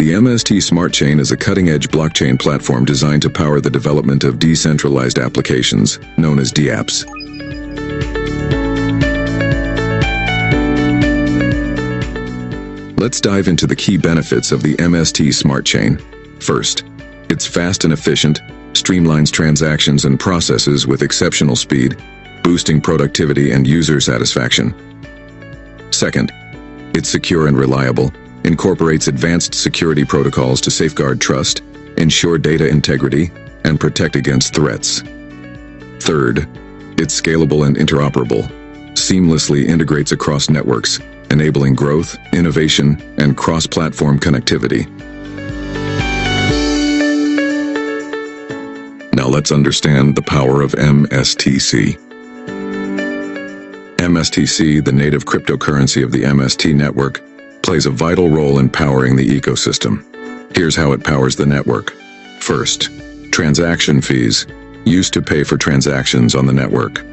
The MST Smart Chain is a cutting-edge blockchain platform designed to power the development of decentralized applications, known as DApps. Let's dive into the key benefits of the MST Smart Chain. First, it's fast and efficient, streamlines transactions and processes with exceptional speed, boosting productivity and user satisfaction. Second, it's secure and reliable, incorporates advanced security protocols to safeguard trust, ensure data integrity, and protect against threats. Third, it's scalable and interoperable, seamlessly integrates across networks, enabling growth, innovation, and cross-platform connectivity. Now let's understand the power of MSTC. MSTC, the native cryptocurrency of the MST network, plays a vital role in powering the ecosystem. Here's how it powers the network. First, transaction fees, used to pay for transactions on the network.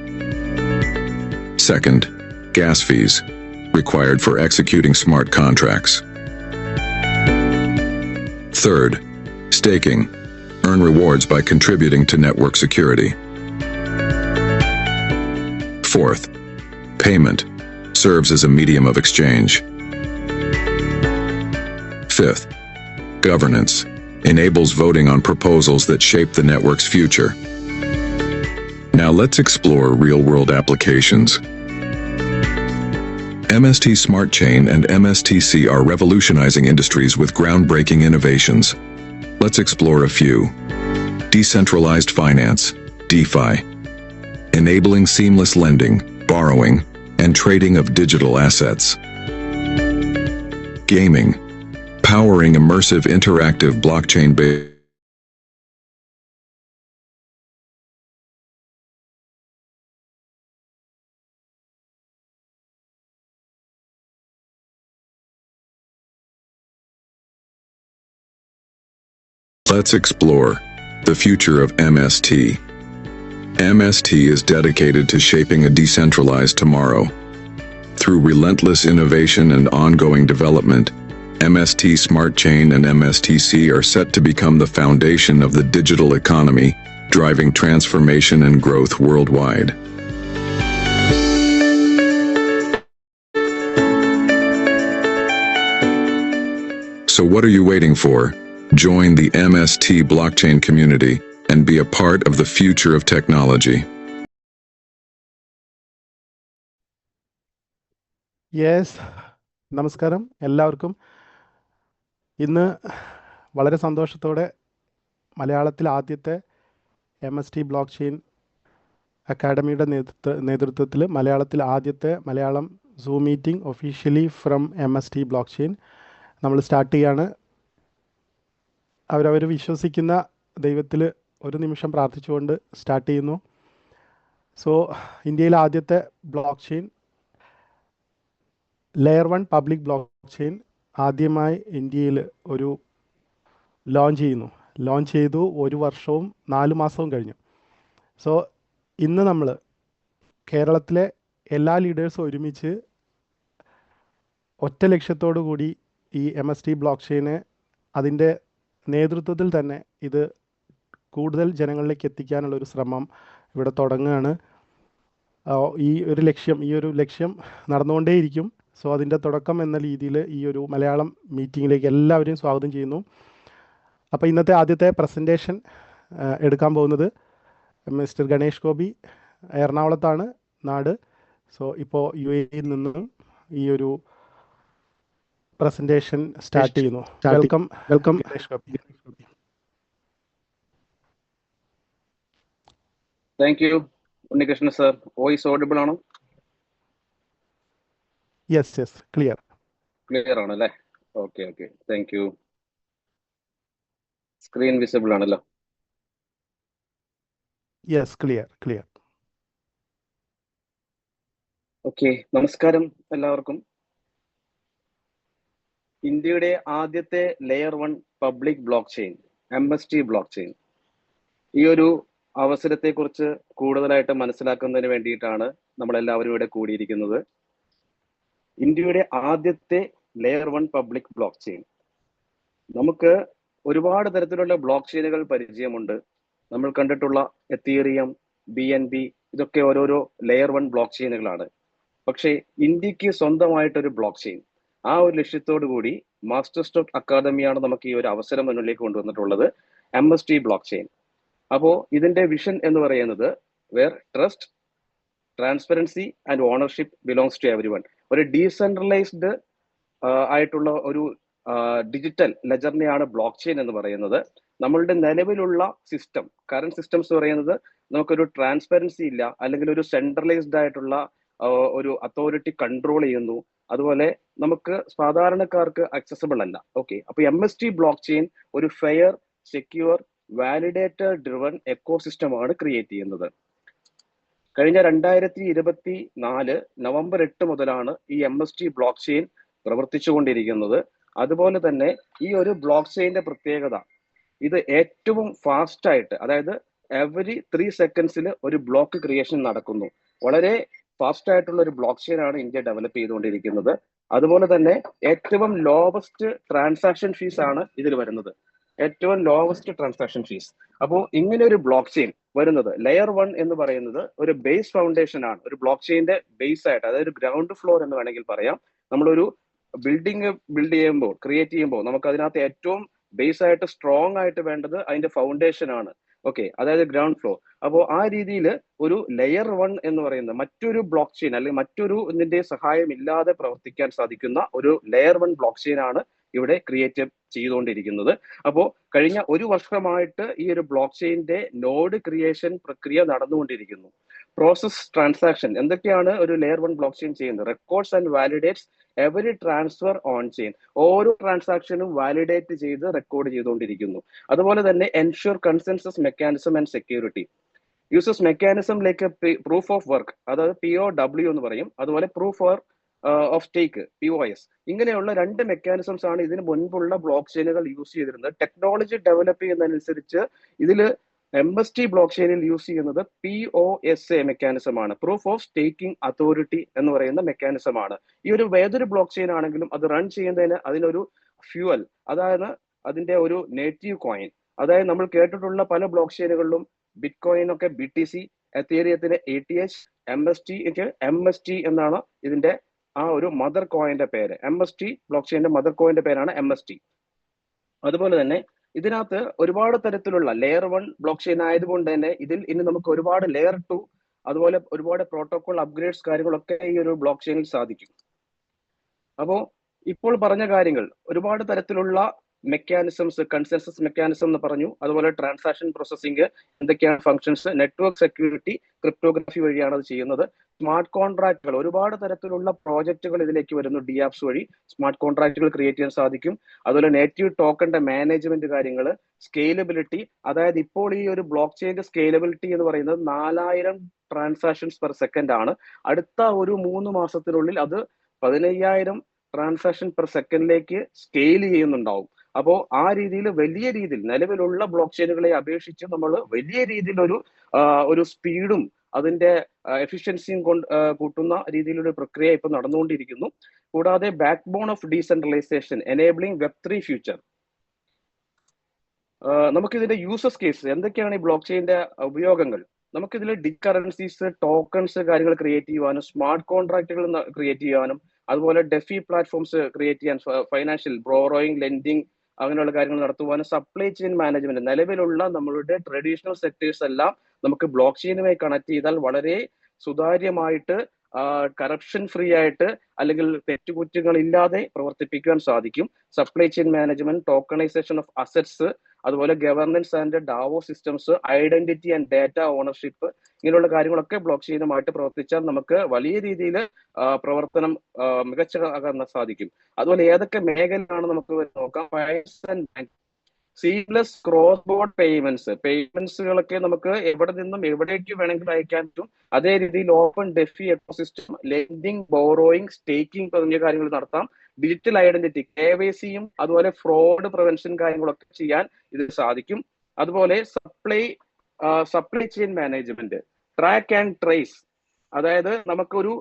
Second, gas fees, required for executing smart contracts. Third, staking, earn rewards by contributing to network security. Fourth, payment, serves as a medium of exchange. Fifth, governance, enables voting on proposals that shape the network's future. Now let's explore real-world applications. MST Smart Chain and MSTC are revolutionizing industries with groundbreaking innovations. Let's explore a few. Decentralized finance, DeFi, enabling seamless lending, borrowing, and trading of digital assets. Gaming, powering immersive interactive blockchain-based Let's explore the future of MST. MST is dedicated to shaping a decentralized tomorrow. Through relentless innovation and ongoing development, MST Smart Chain and MSTC are set to become the foundation of the digital economy, driving transformation and growth worldwide. So what are you waiting for? Join the MST blockchain community and be a part of the future of technology. Yes നമസ്കാരം എല്ലാവർക്കും. ഇന്ന് വളരെ സന്തോഷത്തോടെ മലയാളത്തിൽ ആദ്യത്തെ MST block chain അക്കാഡമിയുടെ നേതൃത്വത്തിൽ മലയാളത്തിൽ ആദ്യത്തെ Malayalam zoom meeting officially from MST block chain നമ്മൾ സ്റ്റാർട്ട് ചെയ്യാണ്. അവരവർ വിശ്വസിക്കുന്ന ദൈവത്തിൽ ഒരു നിമിഷം പ്രാർത്ഥിച്ചുകൊണ്ട് സ്റ്റാർട്ട് ചെയ്യുന്നു. സോ ഇന്ത്യയിലെ ആദ്യത്തെ block chain layer 1 public block chain ആദ്യമായി ഇന്ത്യയിൽ ഒരു ലോഞ്ച് ചെയ്തു 1 വർഷവും 4 മാസവും കഴിഞ്ഞു. സോ ഇന്ന് നമ്മൾ കേരളത്തിലെ എല്ലാ ലീഡേഴ്സും ഒരുമിച്ച് ഒറ്റ ലക്ഷ്യത്തോടു കൂടി ഈ MST ബ്ലോക്ക് ചെയിനെ അതിൻ്റെ നേതൃത്വത്തിൽ തന്നെ ഇത് കൂടുതൽ ജനങ്ങളിലേക്ക് എത്തിക്കാനുള്ളൊരു ശ്രമം ഇവിടെ തുടങ്ങുകയാണ്. ഈ ഒരു ലക്ഷ്യം നടന്നുകൊണ്ടേയിരിക്കും. സോ അതിൻ്റെ തുടക്കം എന്ന രീതിയിൽ ഈ ഒരു മലയാളം മീറ്റിങ്ങിലേക്ക് എല്ലാവരെയും സ്വാഗതം ചെയ്യുന്നു. അപ്പോൾ ഇന്നത്തെ ആദ്യത്തെ പ്രസൻറ്റേഷൻ എടുക്കാൻ പോകുന്നത് മിസ്റ്റർ ഗണേഷ് ഗോപി, എറണാകുളത്താണ് നാട്. സോ ഇപ്പോൾ UAE നിന്നും ഈ ഒരു പ്രസൻറ്റേഷൻ സ്റ്റാർട്ട് ചെയ്യുന്നു. Welcome Ganesh Gopi. Thank you Unnikrishnan sir. Voice audible ആണോ? യെസ് ക്ലിയർ ആണല്ലേ? Okay thank you. Screen visible ആണല്ലോ? Yes clear. ഓക്കെ, നമസ്കാരം എല്ലാവർക്കും. ഇന്ത്യയുടെ ആദ്യത്തെ layer 1 public block chain MST block chain, ഈ ഒരു അവസരത്തെക്കുറിച്ച് കൂടുതലായിട്ട് മനസ്സിലാക്കുന്നതിന് വേണ്ടിയിട്ടാണ് നമ്മളെല്ലാവരും ഇവിടെ കൂടിയിരിക്കുന്നത്. ഇന്ത്യയുടെ ആദ്യത്തെ ലെയർ 1 പബ്ലിക് ബ്ലോക്ക് ചെയിൻ നമുക്ക് ഒരുപാട് തരത്തിലുള്ള ബ്ലോക്ക് ചെയിനുകൾ പരിചയമുണ്ട്. നമ്മൾ കണ്ടിട്ടുള്ള എത്തീറിയം, BNB ഇതൊക്കെ ഓരോരോ ലെയർ 1 ബ്ലോക്ക് ചെയിനുകളാണ്. പക്ഷേ ഇന്ത്യക്ക് സ്വന്തമായിട്ടൊരു ബ്ലോക്ക് ചെയിൻ, ആ ഒരു ലക്ഷ്യത്തോടു കൂടി മാസ്റ്റർ സ്റ്റോക്ക് അക്കാദമിയാണ് നമുക്ക് ഈ ഒരു അവസരം മുന്നിലേക്ക് കൊണ്ടുവന്നിട്ടുള്ളത്, MST ബ്ലോക്ക് ചെയിൻ. അപ്പോൾ ഇതിന്റെ വിഷൻ എന്ന് പറയുന്നത് where trust, transparency and ownership belongs to everyone. ഒരു ഡീസെൻട്രലൈസ്ഡ് ആയിട്ടുള്ള ഒരു ഡിജിറ്റൽ ലെജറിനെയാണ് ബ്ലോക്ക് ചെയിൻ എന്ന് പറയുന്നത്. നമ്മളുടെ നിലവിലുള്ള സിസ്റ്റം, കറന്റ് സിസ്റ്റംസ് പറയുന്നത് നമുക്കൊരു ട്രാൻസ്പെറൻസി ഇല്ല, അല്ലെങ്കിൽ ഒരു സെൻട്രലൈസ്ഡ് ആയിട്ടുള്ള ഒരു അതോറിറ്റി കൺട്രോൾ ചെയ്യുന്നു, അതുപോലെ നമുക്ക് സാധാരണക്കാർക്ക് അക്സസിബിൾ അല്ല. ഓക്കെ, അപ്പൊ MST ബ്ലോക്ക് ചെയിൻ ഒരു ഫെയർ, സെക്യൂർ, വാലിഡേറ്റർ ഡ്രിവൺ എക്കോസിസ്റ്റമാണ് ക്രിയേറ്റ് ചെയ്യുന്നത്. കഴിഞ്ഞ 2024 നവംബർ 8 മുതലാണ് ഈ MST ബ്ലോക്ക് ചെയിൻ പ്രവർത്തിച്ചുകൊണ്ടിരിക്കുന്നത്. അതുപോലെ തന്നെ ഈ ഒരു ബ്ലോക്ക് ചെയിന്റെ പ്രത്യേകത, ഇത് ഏറ്റവും ഫാസ്റ്റ് ആയിട്ട്, അതായത് എവറി 3 സെക്കൻഡ്സിൽ ഒരു ബ്ലോക്ക് ക്രിയേഷൻ നടക്കുന്നു. വളരെ ഫാസ്റ്റ് ആയിട്ടുള്ള ഒരു ബ്ലോക്ക് ചെയിൻ ആണ് ഇന്ത്യ ഡെവലപ്പ് ചെയ്തുകൊണ്ടിരിക്കുന്നത്. അതുപോലെ തന്നെ ഏറ്റവും ലോവസ്റ്റ് ട്രാൻസാക്ഷൻ ഫീസ് ആണ് ഇതിൽ വരുന്നത്, ഏറ്റവും ലോവസ്റ്റ് ട്രാൻസാക്ഷൻ ഫീസ്. അപ്പോൾ ഇങ്ങനെ ഒരു ബ്ലോക്ക് ചെയിൻ വരുന്നത്, ലെയർ 1 എന്ന് പറയുന്നത് ഒരു ബേസ് ഫൗണ്ടേഷൻ ആണ്. ഒരു ബ്ലോക്ക് ചെയിന്റെ ബേസ് ആയിട്ട്, അതായത് ഗ്രൗണ്ട് ഫ്ലോർ എന്ന് വേണമെങ്കിൽ പറയാം. നമ്മളൊരു ബിൽഡിംഗ് ബിൽഡ് ചെയ്യുമ്പോൾ, ക്രിയേറ്റ് ചെയ്യുമ്പോൾ നമുക്ക് അതിനകത്ത് ഏറ്റവും ബേസ് ആയിട്ട് സ്ട്രോങ് ആയിട്ട് വേണ്ടത് അതിന്റെ ഫൗണ്ടേഷൻ ആണ്. ഓക്കെ, അതായത് ഗ്രൗണ്ട് ഫ്ലോർ. അപ്പോൾ ആ രീതിയിൽ ഒരു ലെയർ 1 എന്ന് പറയുന്നത് മറ്റൊരു ബ്ലോക്ക് ചെയിൻ അല്ലെങ്കിൽ മറ്റൊരു ഇതിന്റെ സഹായം ഇല്ലാതെ പ്രവർത്തിക്കാൻ സാധിക്കുന്ന ഒരു ലെയർ 1 ബ്ലോക്ക് ചെയിൻ ആണ് ഇവിടെ ക്രിയേറ്റ് ചെയ്തുകൊണ്ടിരിക്കുന്നത്. അപ്പോൾ കഴിഞ്ഞ ഒരു വർഷമായിട്ട് ഈ ഒരു ബ്ലോക്ക് ചെയിന്റെ നോഡ് ക്രിയേഷൻ പ്രക്രിയ നടന്നുകൊണ്ടിരിക്കുന്നു. പ്രോസസ് ട്രാൻസാക്ഷൻ എന്തൊക്കെയാണ് ഒരു ലെയർ 1 ബ്ലോക്ക് ചെയിൻ ചെയ്യുന്നത്? Records and validates every transfer on chain. ഓരോ ട്രാൻസാക്ഷനും വാലിഡേറ്റ് ചെയ്ത് റെക്കോർഡ് ചെയ്തുകൊണ്ടിരിക്കുന്നു. അതുപോലെ തന്നെ ensure consensus mechanism and security. Uses mechanism like proof of work, അതായത് POW എന്ന് പറയും, അതുപോലെ പ്രൂഫ് ഓഫ് സ്റ്റേക്ക് POS. ഇങ്ങനെയുള്ള 2 മെക്കാനിസംസ് ആണ് ഇതിന് മുൻപുള്ള ബ്ലോക്ക് ചെയിനുകൾ യൂസ് ചെയ്തിരുന്നത്. ടെക്നോളജി ഡെവലപ്പ് ചെയ്യുന്നതനുസരിച്ച് ഇതിൽ MST ബ്ലോക്ക് ചെയിനിൽ യൂസ് ചെയ്യുന്നത് POSA മെക്കാനിസം ആണ്, പ്രൂഫ് ഓഫ് സ്റ്റേക്കിംഗ് അതോറിറ്റി എന്ന് പറയുന്ന മെക്കാനിസം ആണ്. ഈ ഒരു ഏതൊരു ബ്ലോക്ക് ചെയിൻ ആണെങ്കിലും അത് റൺ ചെയ്യുന്നതിന് അതിനൊരു ഫ്യൂവൽ, അതായത് അതിന്റെ ഒരു നേറ്റീവ് കോയിൻ, അതായത് നമ്മൾ കേട്ടിട്ടുള്ള പല ബ്ലോക്ക് ചെയിനുകളിലും ബിറ്റ് കോയിൻ ഒക്കെ BTC, എത്തീറിയത്തിന് ETH, MST എന്നാണ് ഇതിന്റെ ആ ഒരു മദർ കോയിന്റെ പേര്. MST ബ്ലോക്ക് ചെയിന്റെ മദർ കോയിന്റെ പേരാണ് MST. അതുപോലെ തന്നെ ഇതിനകത്ത് ഒരുപാട് തരത്തിലുള്ള ലെയർ 1 ബ്ലോക്ക് ചെയിൻ ആയതുകൊണ്ട് തന്നെ ഇതിൽ ഇനി നമുക്ക് ഒരുപാട് ലെയർ 2, അതുപോലെ ഒരുപാട് പ്രോട്ടോകോൾ അപ്ഗ്രേഡ്സ് കാര്യങ്ങളൊക്കെ ഈ ഒരു ബ്ലോക്ക് ചെയിനിൽ സാധിക്കും. അപ്പോൾ ഇപ്പോൾ പറഞ്ഞ കാര്യങ്ങൾ, ഒരുപാട് തരത്തിലുള്ള മെക്കാനിസംസ്, കൺസെൻസസ് മെക്കാനിസം എന്ന് പറഞ്ഞു, അതുപോലെ ട്രാൻസാക്ഷൻ പ്രോസസ്സിംഗ്, എന്തൊക്കെയാണ് ഫങ്ഷൻസ്, നെറ്റ്വർക്ക് സെക്യൂരിറ്റി, ക്രിപ്റ്റോഗ്രഫി വഴിയാണ് അത് ചെയ്യുന്നത്. സ്മാർട്ട് കോൺട്രാക്റ്റുകൾ, ഒരുപാട് തരത്തിലുള്ള പ്രോജക്റ്റുകൾ ഇതിലേക്ക് വരുന്നു. DApps വഴി സ്മാർട്ട് കോൺട്രാക്റ്റുകൾ ക്രിയേറ്റ് ചെയ്യാൻ സാധിക്കും. അതുപോലെ നേറ്റീവ് ടോക്കന്റെ മാനേജ്മെന്റ് കാര്യങ്ങൾ, സ്കെയിലബിലിറ്റി, അതായത് ഇപ്പോൾ ഈ ഒരു ബ്ലോക്ക് ചെയിന്റെ സ്കെയിലബിലിറ്റി എന്ന് പറയുന്നത് 4000 ട്രാൻസാക്ഷൻസ് പെർ സെക്കൻഡ് ആണ്. അടുത്ത ഒരു 3 മാസത്തിനുള്ളിൽ അത് 15000 ട്രാൻസാക്ഷൻ പെർ സെക്കൻഡിലേക്ക് സ്കെയിൽ ചെയ്യുന്നുണ്ടാവും. അപ്പോൾ ആ രീതിയിൽ വലിയ രീതിയിൽ നിലവിലുള്ള ബ്ലോക്ക് ചെയിനുകളെ അപേക്ഷിച്ച് നമ്മൾ വലിയ രീതിയിൽ ഒരു സ്പീഡും അതിന്റെ എഫിഷ്യൻസിയും കൂട്ടുന്ന രീതിയിലൊരു പ്രക്രിയ ഇപ്പൊ നടന്നുകൊണ്ടിരിക്കുന്നു. കൂടാതെ backbone of decentralization enabling Web3 future. നമുക്കിതിന്റെ യൂസസ് കേസ് എന്തൊക്കെയാണ്? ഈ ബ്ലോക്ക് ചെയിന്റെ ഉപയോഗങ്ങൾ നമുക്കിതിൽ ഡികറൻസീസ്, ടോക്കൺസ് കാര്യങ്ങൾ ക്രിയേറ്റ് ചെയ്യുവാനും, സ്മാർട്ട് കോൺട്രാക്റ്റുകൾ ക്രിയേറ്റ് ചെയ്യാനും, അതുപോലെ ഡെഫി പ്ലാറ്റ്ഫോംസ് ക്രിയേറ്റ് ചെയ്യാൻ, ഫൈനാൻഷ്യൽ ബോറോയിങ്, ലെൻഡിങ് അങ്ങനെയുള്ള കാര്യങ്ങൾ നടത്തുവാനും, സപ്ലൈ ചെയിൻ മാനേജ്മെന്റ്, നിലവിലുള്ള നമ്മളുടെ ട്രഡീഷണൽ സെക്ടേഴ്സ് എല്ലാം നമുക്ക് ബ്ലോക്ക് ചെയിനുമായി കണക്ട് ചെയ്താൽ വളരെ സുതാര്യമായിട്ട്, കറപ്ഷൻ ഫ്രീ ആയിട്ട്, അല്ലെങ്കിൽ തെറ്റുകുറ്റങ്ങൾ ഇല്ലാതെ പ്രവർത്തിപ്പിക്കാൻ സാധിക്കും. Supply chain management, tokenization of assets, അതുപോലെ governance and DAO systems, identity and data ownership, ഇങ്ങനെയുള്ള കാര്യങ്ങളൊക്കെ ബ്ലോക്ക് ചെയിനുമായിട്ട് പ്രവർത്തിച്ചാൽ നമുക്ക് വലിയ രീതിയിൽ പ്രവർത്തനം മികച്ചതാക്കാൻ സാധിക്കും. അതുപോലെ ഏതൊക്കെ മേഖലയാണ് നമുക്ക് നോക്കാം? Finance and bank, seamless cross border പേയ്മെന്റ്സുകളൊക്കെ നമുക്ക് എവിടെ നിന്നും എവിടേക്ക് വേണമെങ്കിലും അയക്കാൻ പറ്റും. അതേ രീതിയിൽ open DeFi ecosystem, lending, borrowing, staking തുടങ്ങിയ കാര്യങ്ങൾ നടത്താം. ഡിജിറ്റൽ ഐഡന്റിറ്റി, KYCയും അതുപോലെ ഫ്രോഡ് പ്രിവെൻഷൻ കാര്യങ്ങളൊക്കെ ചെയ്യാൻ ഇത് സാധിക്കും. അതുപോലെ supply chain management, track and trace, അതായത് നമുക്കൊരു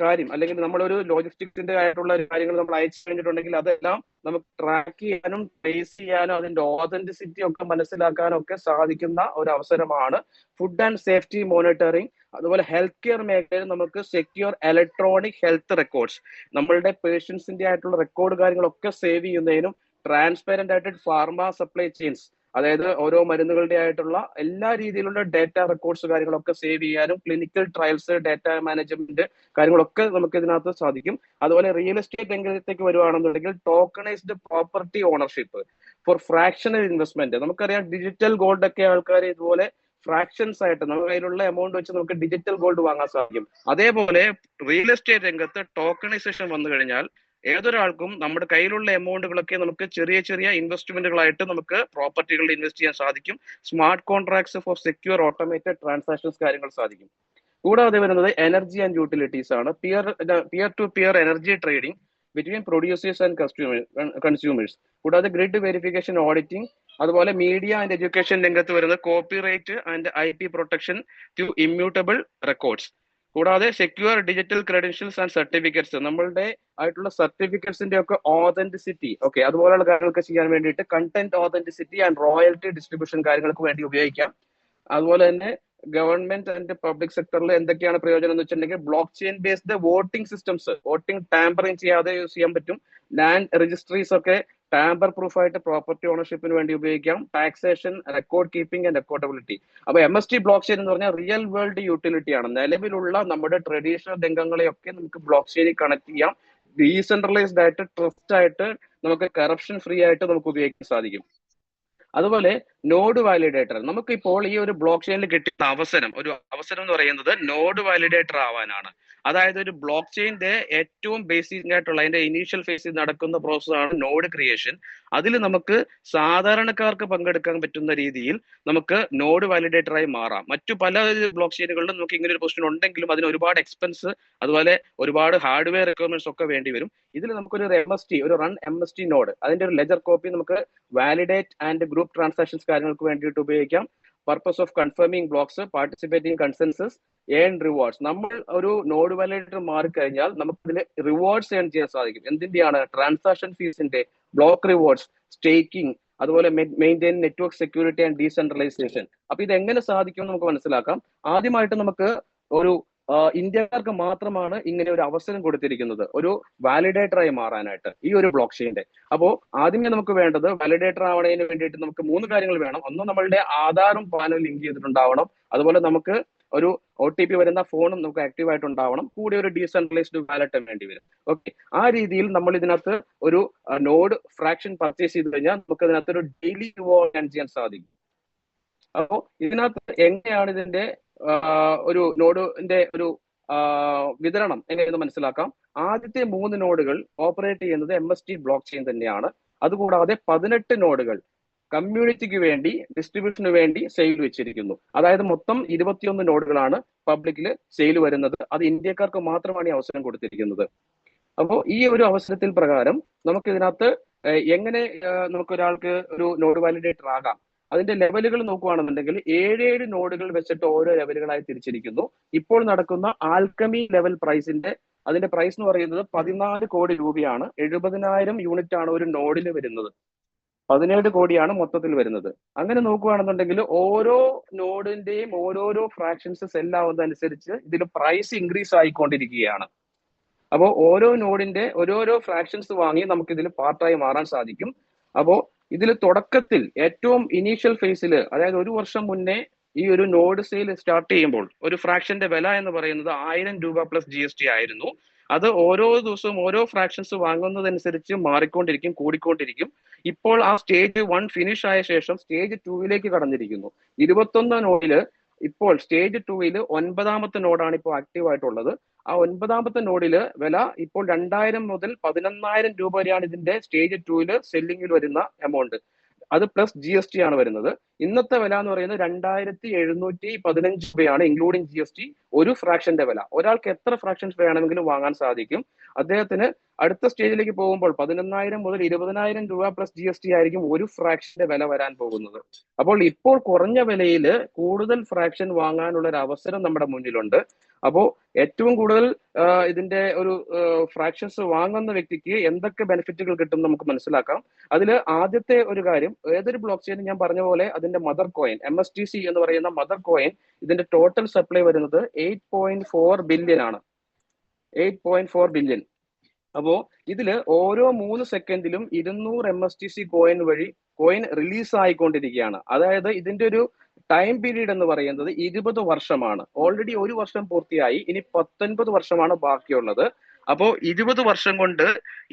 കാര്യം അല്ലെങ്കിൽ നമ്മളൊരു ലോജിസ്റ്റിക്സിന്റെ ആയിട്ടുള്ള കാര്യങ്ങൾ നമ്മൾ അയച്ചു കഴിഞ്ഞിട്ടുണ്ടെങ്കിൽ അതെല്ലാം നമുക്ക് ട്രാക്ക് ചെയ്യാനും ട്രേസ് ചെയ്യാനും അതിന്റെ ഓതന്റിസിറ്റി ഒക്കെ മനസ്സിലാക്കാനും ഒക്കെ സാധിക്കുന്ന ഒരു അവസരമാണ് ഫുഡ് ആൻഡ് സേഫ്റ്റി മോണിറ്ററിംഗ്. അതുപോലെ ഹെൽത്ത് കെയർ മേഖലയിൽ നമുക്ക് സെക്യൂർ ഇലക്ട്രോണിക് ഹെൽത്ത് റെക്കോർഡ്സ്, നമ്മളുടെ പേഷ്യൻസിന്റെ ആയിട്ടുള്ള റെക്കോർഡ് കാര്യങ്ങളൊക്കെ സേവ് ചെയ്യുന്നതിനും ട്രാൻസ്പെറന്റ് ആയിട്ട് ഫാർമ സപ്ലൈ ചെയിൻസ്, അതായത് ഓരോ മരുന്നുകളുടെ ആയിട്ടുള്ള എല്ലാ രീതിയിലുള്ള ഡേറ്റ റെക്കോർഡ്സ് കാര്യങ്ങളൊക്കെ സേവ് ചെയ്യാനും ക്ലിനിക്കൽ ട്രയൽസ് ഡേറ്റ മാനേജ്മെന്റ് കാര്യങ്ങളൊക്കെ നമുക്ക് ഇതിനകത്ത് സാധിക്കും. അതുപോലെ റിയൽ എസ്റ്റേറ്റ് രംഗത്തേക്ക് വരുവാണെന്നുണ്ടെങ്കിൽ tokenized property ownership for fractional investment. നമുക്കറിയാം ഡിജിറ്റൽ ഗോൾഡ് ഒക്കെ ആൾക്കാർ ഇതുപോലെ ഫ്രാക്ഷൻസ് ആയിട്ട് നമ്മുടെ കയ്യിലുള്ള എമൗണ്ട് വെച്ച് നമുക്ക് ഡിജിറ്റൽ ഗോൾഡ് വാങ്ങാൻ സാധിക്കും. അതേപോലെ റിയൽ എസ്റ്റേറ്റ് രംഗത്ത് ടോക്കണൈസേഷൻ വന്നു കഴിഞ്ഞാൽ ഏതൊരാൾക്കും നമ്മുടെ കയ്യിലുള്ള എമൗണ്ടുകളൊക്കെ നമുക്ക് ചെറിയ ചെറിയ ഇൻവെസ്റ്റ്മെന്റുകളായിട്ട് നമുക്ക് പ്രോപ്പർട്ടികളിൽ ഇൻവെസ്റ്റ് ചെയ്യാൻ സാധിക്കും. Smart contracts for secure automated transactions കാര്യങ്ങൾ സാധിക്കും. കൂടാതെ വരുന്നത് എനർജി ആൻഡ് യൂട്ടിലിറ്റീസ് ആണ്. Peer to peer energy trading between producers and consumers. കൂടാതെ ഗ്രിഡ് വെരിഫിക്കേഷൻ ഓഡിറ്റിംഗ്. അതുപോലെ മീഡിയ ആൻഡ് എഡ്യൂക്കേഷൻ രംഗത്ത് വരുന്നത് copyright and IP protection to immutable records. കൂടാതെ secure digital credentials and certificates, നമ്മളുടെ ആയിട്ടുള്ള സർട്ടിഫിക്കറ്റ്സിന്റെ ഒക്കെ ഓതന്റിസിറ്റി അതുപോലെയുള്ള കാര്യങ്ങളൊക്കെ ചെയ്യാൻ വേണ്ടിയിട്ട് content authenticity and royalty distribution കാര്യങ്ങൾക്ക് വേണ്ടി ഉപയോഗിക്കാം. അതുപോലെ തന്നെ ഗവൺമെന്റ് ആൻഡ് പബ്ലിക് സെക്ടറിൽ എന്തൊക്കെയാണ് പ്രയോജനം എന്ന് വെച്ചിട്ടുണ്ടെങ്കിൽ block chain based voting systems, voting tampering ചെയ്യാതെ യൂസ് ചെയ്യാൻ പറ്റും. ലാൻഡ് രജിസ്ട്രീസ് ഒക്കെ ടാമ്പർ പ്രൂഫ് ആയിട്ട് പ്രോപ്പർട്ടി ഓണർഷിപ്പിന് വേണ്ടി ഉപയോഗിക്കാം. Taxation, record keeping and accountability. അപ്പൊ MST ബ്ലോക്ക് ചെയിൻ എന്ന് പറഞ്ഞാൽ റിയൽ വേൾഡ് യൂട്ടിലിറ്റി ആണ്. നിലവിലുള്ള നമ്മുടെ ട്രഡീഷണൽ രംഗങ്ങളെയൊക്കെ നമുക്ക് ബ്ലോക്ക് ചെയിനിൽ കണക്ട് ചെയ്യാം. ഡീസെൻട്രലൈസ്ഡ് ആയിട്ട് ട്രസ്റ്റ് ആയിട്ട് നമുക്ക് കറപ്ഷൻ ഫ്രീ ആയിട്ട് നമുക്ക് ഉപയോഗിക്കാൻ സാധിക്കും. അതുപോലെ നോഡ് വാലിഡേറ്റർ, നമുക്കിപ്പോൾ ഈ ഒരു ബ്ലോക്ക് ചെയിനിൽ കിട്ടിയ ഒരു അവസരം എന്ന് പറയുന്നത് നോഡ് വാലിഡേറ്റർ ആവാനാണ്. അതായത് ഒരു ബ്ലോക്ക് ചെയിന്റെ ഏറ്റവും ബേസിക് ആയിട്ടുള്ള അതിന്റെ ഇനീഷ്യൽ ഫേസിൽ നടക്കുന്ന പ്രോസസ്സാണ് നോഡ് ക്രിയേഷൻ. അതിൽ നമുക്ക് സാധാരണക്കാർക്ക് പങ്കെടുക്കാൻ പറ്റുന്ന രീതിയിൽ നമുക്ക് നോഡ് വാലിഡേറ്ററായി മാറാം. മറ്റു പല ബ്ലോക്ക് ചെയിനുകളിലും നമുക്ക് ഇങ്ങനെ ഒരു പൊസിഷൻ ഉണ്ടെങ്കിലും അതിന് ഒരുപാട് എക്സ്പെൻസ് അതുപോലെ ഒരുപാട് ഹാർഡ്വെയർ റിക്വയർമെന്റ്സ് ഒക്കെ വേണ്ടി വരും. ഇതിൽ നമുക്കൊരു റൺ MST നോഡ്, അതിന്റെ ഒരു ലെജർ കോപ്പി നമുക്ക് വാലിഡേറ്റ് ആൻഡ് ഗ്രൂപ്പ് ട്രാൻസാക്ഷൻസ് കാര്യങ്ങൾക്ക് വേണ്ടിയിട്ട് ഉപയോഗിക്കാം. Purpose of confirming blocks, participating consensus, earn rewards. നമ്മൾ ഒരു നോഡ് വാലിഡേറ്റർ മാറിക്കഴിഞ്ഞാൽ നമുക്ക് ഇതിൽ റിവാർഡ്സ് ഏൺ ചെയ്യാൻ സാധിക്കും. എന്തിന്റെയാണ്? ട്രാൻസാക്ഷൻ ഫീസിന്റെ, ബ്ലോക്ക് റിവാർഡ്സ്, സ്റ്റേക്കിംഗ്, അതുപോലെ maintain network security and decentralisation. അപ്പൊ ഇത് എങ്ങനെ സാധിക്കും നമുക്ക് മനസ്സിലാക്കാം. ആദ്യമായിട്ട് നമുക്ക് ഒരു ഇന്ത്യക്കാർക്ക് മാത്രമാണ് ഇങ്ങനെ ഒരു അവസരം കൊടുത്തിരിക്കുന്നത് ഒരു വാലിഡേറ്ററായി മാറാനായിട്ട് ഈ ഒരു ബ്ലോക്ക് ചെയിന്റെ. അപ്പോൾ ആദ്യമേ നമുക്ക് വേണ്ടത് വാലിഡേറ്റർ ആവണതിന് വേണ്ടിയിട്ട് നമുക്ക് 3 കാര്യങ്ങൾ വേണം. ഒന്ന്, നമ്മളുടെ ആധാറും പാനും ലിങ്ക് ചെയ്തിട്ടുണ്ടാവണം. അതുപോലെ നമുക്ക് ഒരു OTP വരുന്ന ഫോണും നമുക്ക് ആക്റ്റീവ് ആയിട്ട് ഉണ്ടാവണം. കൂടി ഒരു ഡീസെൻട്രലൈസ്ഡ് വാലറ്റ് വേണ്ടി വരും. ആ രീതിയിൽ നമ്മൾ ഇതിനകത്ത് ഒരു നോഡ് ഫ്രാക്ഷൻ പർച്ചേസ് ചെയ്ത് കഴിഞ്ഞാൽ നമുക്ക് ഇതിനകത്ത് ഒരു ഡെയിലി റിവാർഡ് ഏൺ ചെയ്യാൻ സാധിക്കും. അപ്പോൾ ഇതിനകത്ത് എങ്ങനെയാണ് ഇതിന്റെ ഒരു നോഡിന്റെ ഒരു വിതരണം എങ്ങനെയെന്ന് മനസ്സിലാക്കാം. ആദ്യത്തെ 3 നോഡുകൾ ഓപ്പറേറ്റ് ചെയ്യുന്നത് MST ബ്ലോക്ക് ചെയിൻ തന്നെയാണ്. അതുകൂടാതെ 18 നോഡുകൾ കമ്മ്യൂണിറ്റിക്ക് വേണ്ടി ഡിസ്ട്രിബ്യൂഷന് വേണ്ടി സെയിൽ വെച്ചിരിക്കുന്നു. അതായത് മൊത്തം 21 നോഡുകളാണ് പബ്ലിക്കിൽ സെയിൽ വരുന്നത്. അത് ഇന്ത്യക്കാർക്ക് മാത്രമാണ് ഈ അവസരം കൊടുത്തിരിക്കുന്നത്. അപ്പോൾ ഈ ഒരു അവസരത്തിൽ പ്രകാരം നമുക്ക് ഇതിനകത്ത് എങ്ങനെ നമുക്കൊരാൾക്ക് ഒരു നോഡ് വാലിഡേറ്റർ ആകാം. അതിന്റെ ലെവലുകൾ നോക്കുകയാണെന്നുണ്ടെങ്കിൽ 7 നോഡുകൾ വെച്ചിട്ട് ഓരോ ലെവലുകളായി തിരിച്ചിരിക്കുന്നു. ഇപ്പോൾ നടക്കുന്ന ആൽക്കമി ലെവൽ പ്രൈസിന്റെ അതിന്റെ പ്രൈസ് എന്ന് പറയുന്നത് 14 കോടി രൂപയാണ്. 70,000 യൂണിറ്റ് ആണ് ഒരു നോഡിന് വരുന്നത്. 17 കോടിയാണ് മൊത്തത്തിൽ വരുന്നത്. അങ്ങനെ നോക്കുകയാണെന്നുണ്ടെങ്കിൽ ഓരോ നോഡിന്റെയും ഓരോരോ ഫ്രാക്ഷൻസ് സെൽ ആവുന്നതനുസരിച്ച് ഇതിൽ പ്രൈസ് ഇൻക്രീസ് ആയിക്കൊണ്ടിരിക്കുകയാണ്. അപ്പോൾ ഓരോ നോഡിന്റെ ഓരോരോ ഫ്രാക്ഷൻസ് വാങ്ങി നമുക്ക് ഇതിൽ പാർട്ടായി മാറാൻ സാധിക്കും. അപ്പോൾ ഇതിൽ തുടക്കത്തിൽ ഏറ്റവും ഇനീഷ്യൽ ഫേസിൽ, അതായത് 1 വർഷം മുന്നേ ഈ ഒരു നോഡ് സെയിൽ സ്റ്റാർട്ട് ചെയ്യുമ്പോൾ ഒരു ഫ്രാക്ഷന്റെ വില എന്ന് പറയുന്നത് 1000 രൂപ പ്ലസ് GST ആയിരുന്നു. അത് ഓരോ ദിവസവും ഓരോ ഫ്രാക്ഷൻസ് വാങ്ങുന്നതനുസരിച്ച് മാറിക്കൊണ്ടിരിക്കും, കൂടിക്കൊണ്ടിരിക്കും. ഇപ്പോൾ ആ സ്റ്റേജ് 1 ഫിനിഷ് ആയ ശേഷം സ്റ്റേജ് 2 കടന്നിരിക്കുന്നു. 21 നോഡില് ഇപ്പോൾ സ്റ്റേജ് 2 9ാമത്തെ നോഡാണ് ഇപ്പോൾ ആക്റ്റീവ് ആയിട്ടുള്ളത്. ആ 9ാമത്തെ നോഡില് വില ഇപ്പോൾ 2000 മുതൽ 11,000 രൂപ വരെയാണ് ഇതിന്റെ സ്റ്റേജ് 2 സെല്ലിങ്ങിൽ വരുന്ന എമൗണ്ട്. അത് പ്ലസ് GST ആണ് വരുന്നത്. ഇന്നത്തെ വില എന്ന് പറയുന്നത് 2715 രൂപയാണ്, ഇൻക്ലൂഡിങ് GST. ഒരു ഫ്രാക്ഷന്റെ വില. ഒരാൾക്ക് എത്ര ഫ്രാക്ഷൻസ് വേണമെങ്കിലും വാങ്ങാൻ സാധിക്കും. അദ്ദേഹത്തിന് അടുത്ത സ്റ്റേജിലേക്ക് പോകുമ്പോൾ 11,000 മുതൽ 20,000 രൂപ പ്ലസ് GST ആയിരിക്കും ഒരു ഫ്രാക്ഷന്റെ വില വരാൻ പോകുന്നത്. അപ്പോൾ ഇപ്പോൾ കുറഞ്ഞ വിലയിൽ കൂടുതൽ ഫ്രാക്ഷൻ വാങ്ങാനുള്ള ഒരു അവസരം നമ്മുടെ മുന്നിലുണ്ട്. അപ്പോൾ ഏറ്റവും കൂടുതൽ ഇതിന്റെ ഒരു ഫ്രാക്ഷൻസ് വാങ്ങുന്ന വ്യക്തിക്ക് എന്തൊക്കെ ബെനിഫിറ്റുകൾ കിട്ടും നമുക്ക് മനസ്സിലാക്കാം. അതിൽ ആദ്യത്തെ ഒരു കാര്യം, ഏതൊരു ബ്ലോക്ക് ചെയിൻ ഞാൻ പറഞ്ഞ പോലെ അതിന്റെ മദർ കോയിൻ MSTC എന്ന് പറയുന്ന മദർ കോയിൻ, ഇതിന്റെ ടോട്ടൽ സപ്ലൈ വരുന്നത് 8.4 ബില്യൺ ആണ്. 8.4 ബില്യൺ. അപ്പോ ഇതില് ഓരോ 3 സെക്കൻഡിലും 200 MSTC കോയിൻ വഴി കോയിൻ റിലീസ് ആയിക്കൊണ്ടിരിക്കുകയാണ്. അതായത് ഇതിന്റെ ഒരു ടൈം പീരീഡ് എന്ന് പറയുന്നത് 20 വർഷമാണ്. ഓൾറെഡി ഒരു വർഷം പൂർത്തിയായി, ഇനി 19 വർഷമാണ് ബാക്കിയുള്ളത്. അപ്പോൾ 20 വർഷം കൊണ്ട്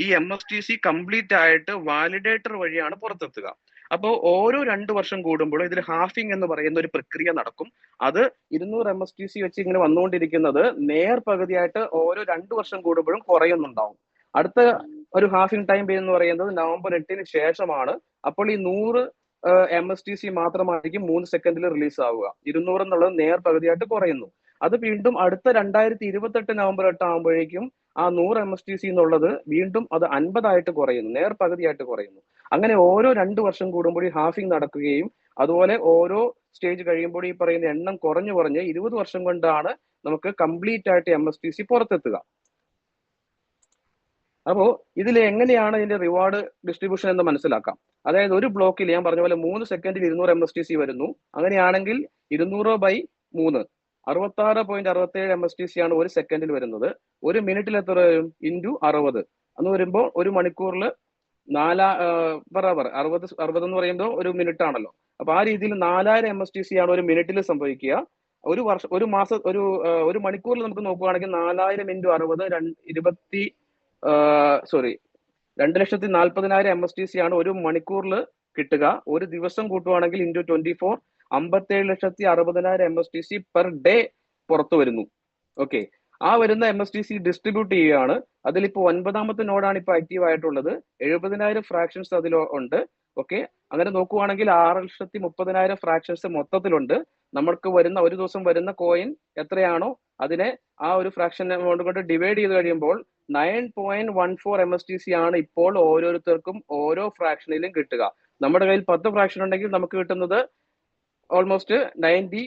ഈ MSTC കംപ്ലീറ്റ് ആയിട്ട് വാലിഡേറ്റർ വഴിയാണ് പുറത്തെത്തുക. അപ്പോൾ ഓരോ 2 വർഷം കൂടുമ്പോൾ ഇതിൽ ഹാഫിംഗ് എന്ന് പറയുന്ന ഒരു പ്രക്രിയ നടക്കും. അത് 200 MSTC വെച്ച് ഇങ്ങനെ വന്നുകൊണ്ടിരിക്കുന്നത് നേർപകുതിയായിട്ട് ഓരോ 2 വർഷം കൂടുമ്പോഴും കുറയുന്നുണ്ടാവും. അടുത്ത ഒരു ഹാഫിംഗ് ടൈം എന്ന് പറയുന്നത് നവംബർ 8 ശേഷമാണ്. അപ്പോൾ ഈ 100 MSTC മാത്രമായിരിക്കും 3 സെക്കൻഡിൽ റിലീസ് ആവുക. 200 എന്നുള്ളത് നേർപകുതിയായിട്ട് കുറയുന്നു. അത് വീണ്ടും അടുത്ത 2028 നവംബർ 8 ആകുമ്പോഴേക്കും ആ 100 MSTC എന്നുള്ളത് വീണ്ടും അത് 50 ആയിട്ട് കുറയുന്നു, നേർപകുതിയായിട്ട് കുറയുന്നു. അങ്ങനെ ഓരോ 2 വർഷം കൂടുമ്പോൾ ഈ ഹാഫിംഗ് നടക്കുകയും അതുപോലെ ഓരോ സ്റ്റേജ് കഴിയുമ്പോൾ ഈ പറയുന്ന എണ്ണം കുറഞ്ഞു 20 വർഷം കൊണ്ടാണ് നമുക്ക് കംപ്ലീറ്റ് ആയിട്ട് MSTC പുറത്തെത്തുക. അപ്പോൾ ഇതിൽ എങ്ങനെയാണ് ഇതിന്റെ റിവാർഡ് ഡിസ്ട്രിബ്യൂഷൻ എന്ന് മനസ്സിലാക്കാം. അതായത് ഒരു ബ്ലോക്കിൽ ഞാൻ പറഞ്ഞ പോലെ 3 സെക്കൻഡിൽ 200 MSTC വരുന്നു. അങ്ങനെയാണെങ്കിൽ 200/3 66.67 MSTC ആണ് ഒരു സെക്കൻഡിൽ വരുന്നത്. ഒരു മിനിറ്റിൽ എത്ര വരും? × 60 എന്ന് വരുമ്പോൾ ഒരു മണിക്കൂറിൽ 60 എന്ന് പറയുമ്പോൾ ഒരു മിനിറ്റ് ആണല്ലോ. അപ്പൊ ആ രീതിയിൽ 4000 MSTC ആണ് ഒരു മിനിറ്റിൽ സംഭവിക്കുക. ഒരു മണിക്കൂറിൽ നമുക്ക് നോക്കുകയാണെങ്കിൽ 4000 × 60 2,40,000 MSTC ആണ് ഒരു മണിക്കൂറിൽ കിട്ടുക. ഒരു ദിവസം കൂട്ടുവാണെങ്കിൽ × 24 57,60,000 MSTC പെർ ഡേ പുറത്തു വരുന്നു. ഓക്കെ, ആ വരുന്ന MSTC ഡിസ്ട്രിബ്യൂട്ട് ചെയ്യുകയാണ്. അതിലിപ്പോ 9ാമത്തെ നോഡാണ് ഇപ്പൊ ആക്റ്റീവ് ആയിട്ടുള്ളത്. 70,000 ഫ്രാക്ഷൻസ് അതിൽ ഉണ്ട്. ഓക്കെ, അങ്ങനെ നോക്കുവാണെങ്കിൽ 6,30,000 ഫ്രാക്ഷൻസ് മൊത്തത്തിലുണ്ട്. നമ്മൾക്ക് വരുന്ന ഒരു ദിവസം വരുന്ന കോയിൻ എത്രയാണോ അതിനെ ആ ഒരു ഫ്രാക്ഷൻ എമൗണ്ട് കൊണ്ട് ഡിവൈഡ് ചെയ്ത് കഴിയുമ്പോൾ 9.14 MSTC ആണ് ഇപ്പോൾ ഓരോരുത്തർക്കും ഓരോ ഫ്രാക്ഷനിലും കിട്ടുക. നമ്മുടെ കയ്യിൽ 10 ഫ്രാക്ഷൻ ഉണ്ടെങ്കിൽ നമുക്ക് കിട്ടുന്നത് ഓൾമോസ്റ്റ് 90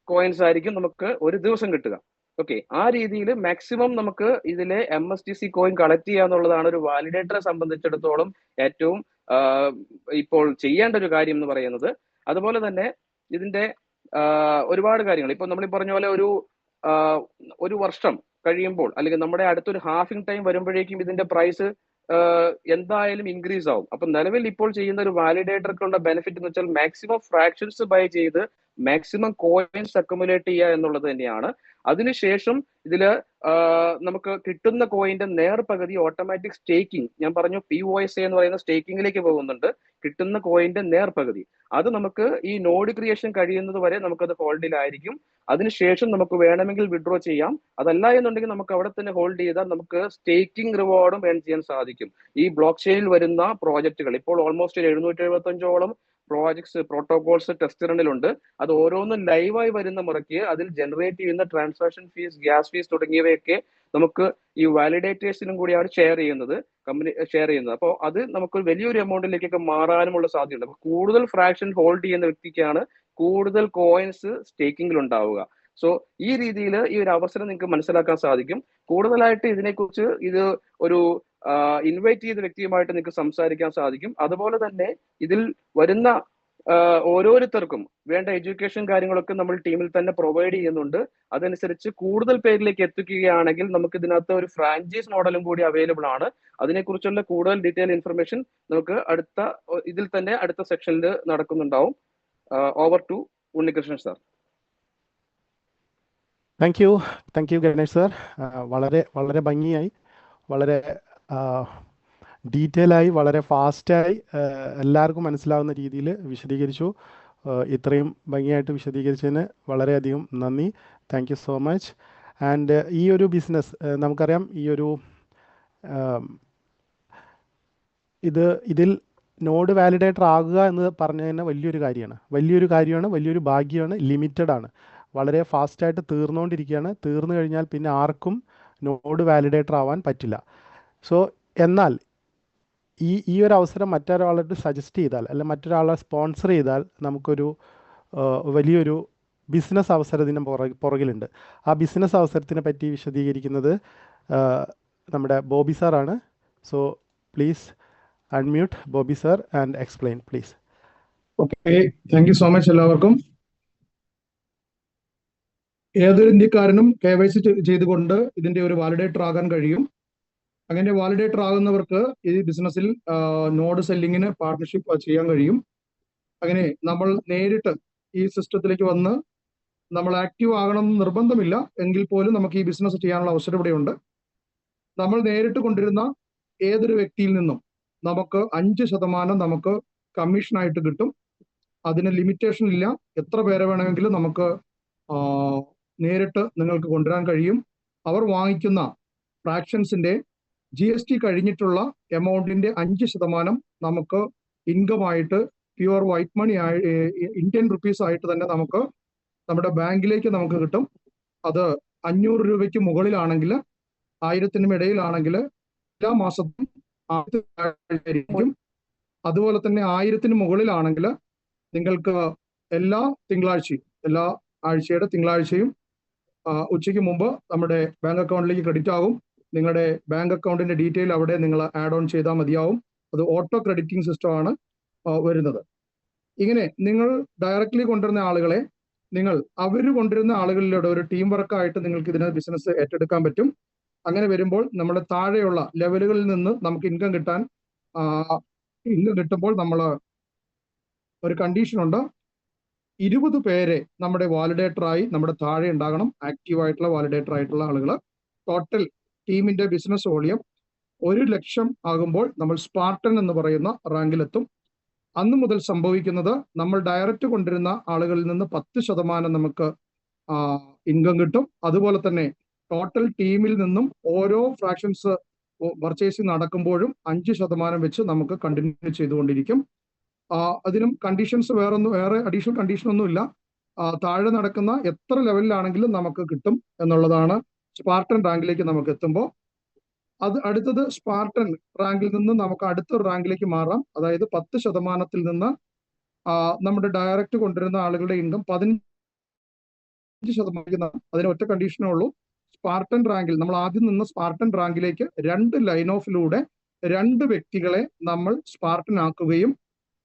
കോയിൻസ് ആയിരിക്കും നമുക്ക് ഒരു ദിവസം കിട്ടുക. ഓക്കെ, ആ രീതിയിൽ മാക്സിമം നമുക്ക് ഇതിലെ MSTC കോയിൻ കളക്ട് ചെയ്യുക എന്നുള്ളതാണ് ഒരു വാലിഡേറ്ററെ സംബന്ധിച്ചിടത്തോളം ഏറ്റവും ഇപ്പോൾ ചെയ്യേണ്ട ഒരു കാര്യം എന്ന് പറയുന്നത്. അതുപോലെ തന്നെ ഇതിന്റെ ഒരുപാട് കാര്യങ്ങൾ ഇപ്പൊ നമ്മൾ പറഞ്ഞ പോലെ ഒരു വർഷം കഴിയുമ്പോൾ അല്ലെങ്കിൽ നമ്മുടെ അടുത്തൊരു ഹാഫിംഗ് ടൈം വരുമ്പോഴേക്കും ഇതിന്റെ പ്രൈസ് എന്തായാലും ഇൻക്രീസ് ആവും. അപ്പൊ നിലവിൽ ഇപ്പോൾ ചെയ്യുന്ന ഒരു വാലിഡേറ്റർക്കുള്ള ബെനിഫിറ്റ് എന്ന് വെച്ചാൽ മാക്സിമം ഫ്രാക്ഷൻസ് ബൈ ചെയ്ത് മാക്സിമം കോയിൻസ് അക്യുമുലേറ്റ് ചെയ്യുക എന്നുള്ളത് തന്നെയാണ്. അതിനുശേഷം ഇതില് നമുക്ക് കിട്ടുന്ന കോയിന്റെ നേർപകുതി ഓട്ടോമാറ്റിക് സ്റ്റേക്കിംഗ്, ഞാൻ പറഞ്ഞു POSA എന്ന് പറയുന്ന സ്റ്റേക്കിങ്ങിലേക്ക് പോകുന്നുണ്ട്. കിട്ടുന്ന കോയിന്റെ നേർപകുതി അത് നമുക്ക് ഈ നോഡ് ക്രിയേഷൻ കഴിയുന്നത് വരെ നമുക്കത് ഹോൾഡിലായിരിക്കും. അതിനുശേഷം നമുക്ക് വേണമെങ്കിൽ വിഡ്രോ ചെയ്യാം. അതല്ല എന്നുണ്ടെങ്കിൽ നമുക്ക് അവിടെ തന്നെ ഹോൾഡ് ചെയ്താൽ നമുക്ക് സ്റ്റേക്കിംഗ് റിവാർഡും ഏൺ ചെയ്യാൻ സാധിക്കും. ഈ ബ്ലോക്ക് ചെയിനിൽ വരുന്ന പ്രോജക്റ്റുകൾ ഇപ്പോൾ ഓൾമോസ്റ്റ് 775ഓളം പ്രോജക്ട്സ് പ്രോട്ടോകോൾസ് ടെസ്റ്റ് റണ്ണിലുണ്ട്. അത് ഓരോന്നും ലൈവായി വരുന്ന മുറയ്ക്ക് അതിൽ ജനറേറ്റ് ചെയ്യുന്ന ട്രാൻസാക്ഷൻ ഫീസ്, ഗ്യാസ് ഫീസ് തുടങ്ങിയവയൊക്കെ നമുക്ക് ഈ വാലിഡേറ്റേഴ്സിനും കൂടിയാണ് കമ്പനി ഷെയർ ചെയ്യുന്നത്. അപ്പോൾ അത് നമുക്ക് വലിയൊരു എമൗണ്ടിലേക്കൊക്കെ മാറാനുമുള്ള സാധ്യതയുണ്ട്. അപ്പൊ കൂടുതൽ ഫ്രാക്ഷൻ ഹോൾഡ് ചെയ്യുന്ന വ്യക്തിക്കാണ് കൂടുതൽ കോയിൻസ് സ്റ്റേക്കിംഗിൽ ഉണ്ടാവുക. സോ ഈ രീതിയിൽ ഈ ഒരു അവസരം നിങ്ങൾക്ക് മനസ്സിലാക്കാൻ സാധിക്കും. കൂടുതലായിട്ട് ഇതിനെക്കുറിച്ച് ഇത് ഒരു ഇൻവൈറ്റ് ചെയ്ത വ്യക്തിയുമായിട്ട് നിങ്ങൾക്ക് സംസാരിക്കാൻ സാധിക്കും. അതുപോലെ തന്നെ ഇതിൽ വരുന്ന ഓരോരുത്തർക്കും വേണ്ട എഡ്യൂക്കേഷൻ കാര്യങ്ങളൊക്കെ നമ്മൾ ടീമിൽ തന്നെ പ്രൊവൈഡ് ചെയ്യുന്നുണ്ട്. അതനുസരിച്ച് കൂടുതൽ പേരിലേക്ക് എത്തിക്കുകയാണെങ്കിൽ നമുക്ക് ഇതിനകത്ത് ഒരു ഫ്രാഞ്ചൈസ് മോഡലും കൂടി അവൈലബിൾ ആണ്. അതിനെക്കുറിച്ചുള്ള കൂടുതൽ ഡീറ്റെയിൽ ഇൻഫർമേഷൻ നമുക്ക് ഇതിൽ തന്നെ അടുത്ത സെക്ഷനിൽ നടക്കുന്നുണ്ടാവും. Over to Unnikrishnan sir. Thank you Ganesh sir. വളരെ വളരെ ഭംഗിയായി, വളരെ ഡീറ്റെയിൽ ആയി, വളരെ ഫാസ്റ്റായി എല്ലാവർക്കും മനസ്സിലാവുന്ന രീതിയിൽ വിശദീകരിച്ചു. ഇത്രയും ഭംഗിയായിട്ട് വിശദീകരിച്ചതിന് വളരെയധികം നന്ദി. Thank you so much. And ഈ ഒരു ബിസിനസ് നമുക്കറിയാം, ഇതിൽ നോഡ് വാലിഡേറ്റർ ആകുക എന്ന് പറഞ്ഞു തന്നെ വലിയൊരു കാര്യമാണ്, വലിയൊരു ഭാഗ്യമാണ്, ലിമിറ്റഡ് ആണ്, വളരെ ഫാസ്റ്റായിട്ട് തീർന്നുകൊണ്ടിരിക്കുകയാണ്. തീർന്നു കഴിഞ്ഞാൽ പിന്നെ ആർക്കും നോഡ് വാലിഡേറ്റർ ആവാൻ പറ്റില്ല. സോ എന്നാൽ ഈ ഒരു അവസരം മറ്റൊരാളോട് സജസ്റ്റ് ചെയ്താൽ, അല്ല മറ്റൊരാളെ സ്പോൺസർ ചെയ്താൽ നമുക്കൊരു വലിയൊരു ബിസിനസ് അവസരത്തിന് പുറകിലുണ്ട്. ആ ബിസിനസ് അവസരത്തിനെ പറ്റി വിശദീകരിക്കുന്നത് നമ്മുടെ ബോബി സാറാണ്. So please unmute Bobby sir and explain please. Okay, thank you so much എല്ലാവർക്കും. ഏതൊരു ഇന്ത്യക്കാരനും KYC ചെയ്തുകൊണ്ട് ഇതിന്റെ ഒരു വാലിഡേറ്റർ ആകാൻ കഴിയും. അങ്ങനെ വാലിഡേറ്റർ ആകുന്നവർക്ക് ഈ ബിസിനസ്സിൽ നോഡ് സെല്ലിങ്ങിന് പാർട്ട്ണർഷിപ്പ് ചെയ്യാൻ കഴിയും. അങ്ങനെ നമ്മൾ നേരിട്ട് ഈ സിസ്റ്റത്തിലേക്ക് വന്ന് നമ്മൾ ആക്റ്റീവ് ആകണം എന്ന് നിർബന്ധമില്ല, എങ്കിൽ പോലും നമുക്ക് ഈ ബിസിനസ് ചെയ്യാനുള്ള അവസരം ഇവിടെയുണ്ട്. നമ്മൾ നേരിട്ട് കൊണ്ടിരുന്ന ഏതൊരു വ്യക്തിയിൽ നിന്നും നമുക്ക് 5% നമുക്ക് കമ്മീഷനായിട്ട് കിട്ടും. അതിന് ലിമിറ്റേഷൻ ഇല്ല. എത്ര പേരെ വേണമെങ്കിലും നമുക്ക് നേരിട്ട് നിങ്ങൾക്ക് കൊണ്ടുവരാൻ കഴിയും. അവർ വാങ്ങിക്കുന്ന ഫ്രാക്ഷൻസിന്റെ GST കഴിഞ്ഞിട്ടുള്ള എമൗണ്ടിന്റെ 5% നമുക്ക് ഇൻകമായിട്ട് pure white money Indian rupees ആയിട്ട് തന്നെ നമുക്ക് നമ്മുടെ ബാങ്കിലേക്ക് നമുക്ക് കിട്ടും. അത് 500 രൂപയ്ക്ക് മുകളിലാണെങ്കിൽ, 1000-നും ഇടയിലാണെങ്കിൽ എല്ലാ മാസവും ആയിരിക്കും. അതുപോലെ തന്നെ 1000-ന് മുകളിലാണെങ്കിൽ നിങ്ങൾക്ക് എല്ലാ ആഴ്ചയുടെ തിങ്കളാഴ്ചയും ഉച്ചയ്ക്ക് മുമ്പ് നമ്മുടെ ബാങ്ക് അക്കൗണ്ടിലേക്ക് ക്രെഡിറ്റ് ആകും. നിങ്ങളുടെ ബാങ്ക് അക്കൗണ്ടിന്റെ ഡീറ്റെയിൽ അവിടെ നിങ്ങൾ ആഡ് ഓൺ ചെയ്താൽ മതിയാവും. അത് ഓട്ടോ ക്രെഡിറ്റിംഗ് സിസ്റ്റം ആണ് വരുന്നത്. ഇങ്ങനെ നിങ്ങൾ ഡയറക്റ്റ്ലി കൊണ്ടുവരുന്ന ആളുകളെ അവർ കൊണ്ടുവരുന്ന ആളുകളിലൂടെ ഒരു ടീം വർക്കായിട്ട് നിങ്ങൾക്ക് ഇതിന് ബിസിനസ് ഏറ്റെടുക്കാൻ പറ്റും. അങ്ങനെ വരുമ്പോൾ നമ്മുടെ താഴെയുള്ള ലെവലുകളിൽ നിന്ന് നമുക്ക് ഇൻകം കിട്ടുമ്പോൾ നമ്മൾ ഒരു കണ്ടീഷനുണ്ട്. 20 പേരെ നമ്മുടെ വാലിഡേറ്ററായി നമ്മുടെ താഴെ ഉണ്ടാകണം, ആക്റ്റീവായിട്ടുള്ള വാലിഡേറ്റർ ആയിട്ടുള്ള ആളുകൾ. ടോട്ടൽ ടീമിന്റെ ബിസിനസ് വോളിയം 1 ലക്ഷം ആകുമ്പോൾ നമ്മൾ സ്പാർട്ടൻ എന്ന് പറയുന്ന റാങ്കിലെത്തും. അന്ന് മുതൽ സംഭവിക്കുന്നത്, നമ്മൾ ഡയറക്റ്റ് കൊണ്ടിരുന്ന ആളുകളിൽ നിന്ന് 10% നമുക്ക് ഇൻകം കിട്ടും. അതുപോലെ തന്നെ ടോട്ടൽ ടീമിൽ നിന്നും ഓരോ ഫ്രാക്ഷൻസ് പർച്ചേസിങ് നടക്കുമ്പോഴും 5% വെച്ച് നമുക്ക് കണ്ടിന്യൂ ചെയ്തുകൊണ്ടിരിക്കും. അതിനും കണ്ടീഷൻസ് വേറെ അഡീഷണൽ കണ്ടീഷൻ ഒന്നുമില്ല. താഴെ നടക്കുന്ന എത്ര ലെവലിലാണെങ്കിലും നമുക്ക് കിട്ടും എന്നുള്ളതാണ്. സ്പാർട്ടൻ റാങ്കിലേക്ക് നമുക്ക് എത്തുമ്പോൾ അടുത്തത് സ്പാർട്ടൻ റാങ്കിൽ നിന്ന് നമുക്ക് അടുത്ത റാങ്കിലേക്ക് മാറാം. അതായത് 10%-ത്തിൽ നിന്ന് നമ്മുടെ ഡയറക്റ്റ് കൊണ്ടുവരുന്ന ആളുകളുടെ ഇൻകം 15%. അതിന് ഒറ്റ കണ്ടീഷനേ ഉള്ളൂ. സ്പാർട്ടൻ റാങ്കിൽ നമ്മൾ ആദ്യം നിന്ന് സ്പാർട്ടൻ റാങ്കിലേക്ക് 2 ലൈൻ ഓഫിലൂടെ 2 വ്യക്തികളെ നമ്മൾ സ്പാർട്ടൻ ആക്കുകയും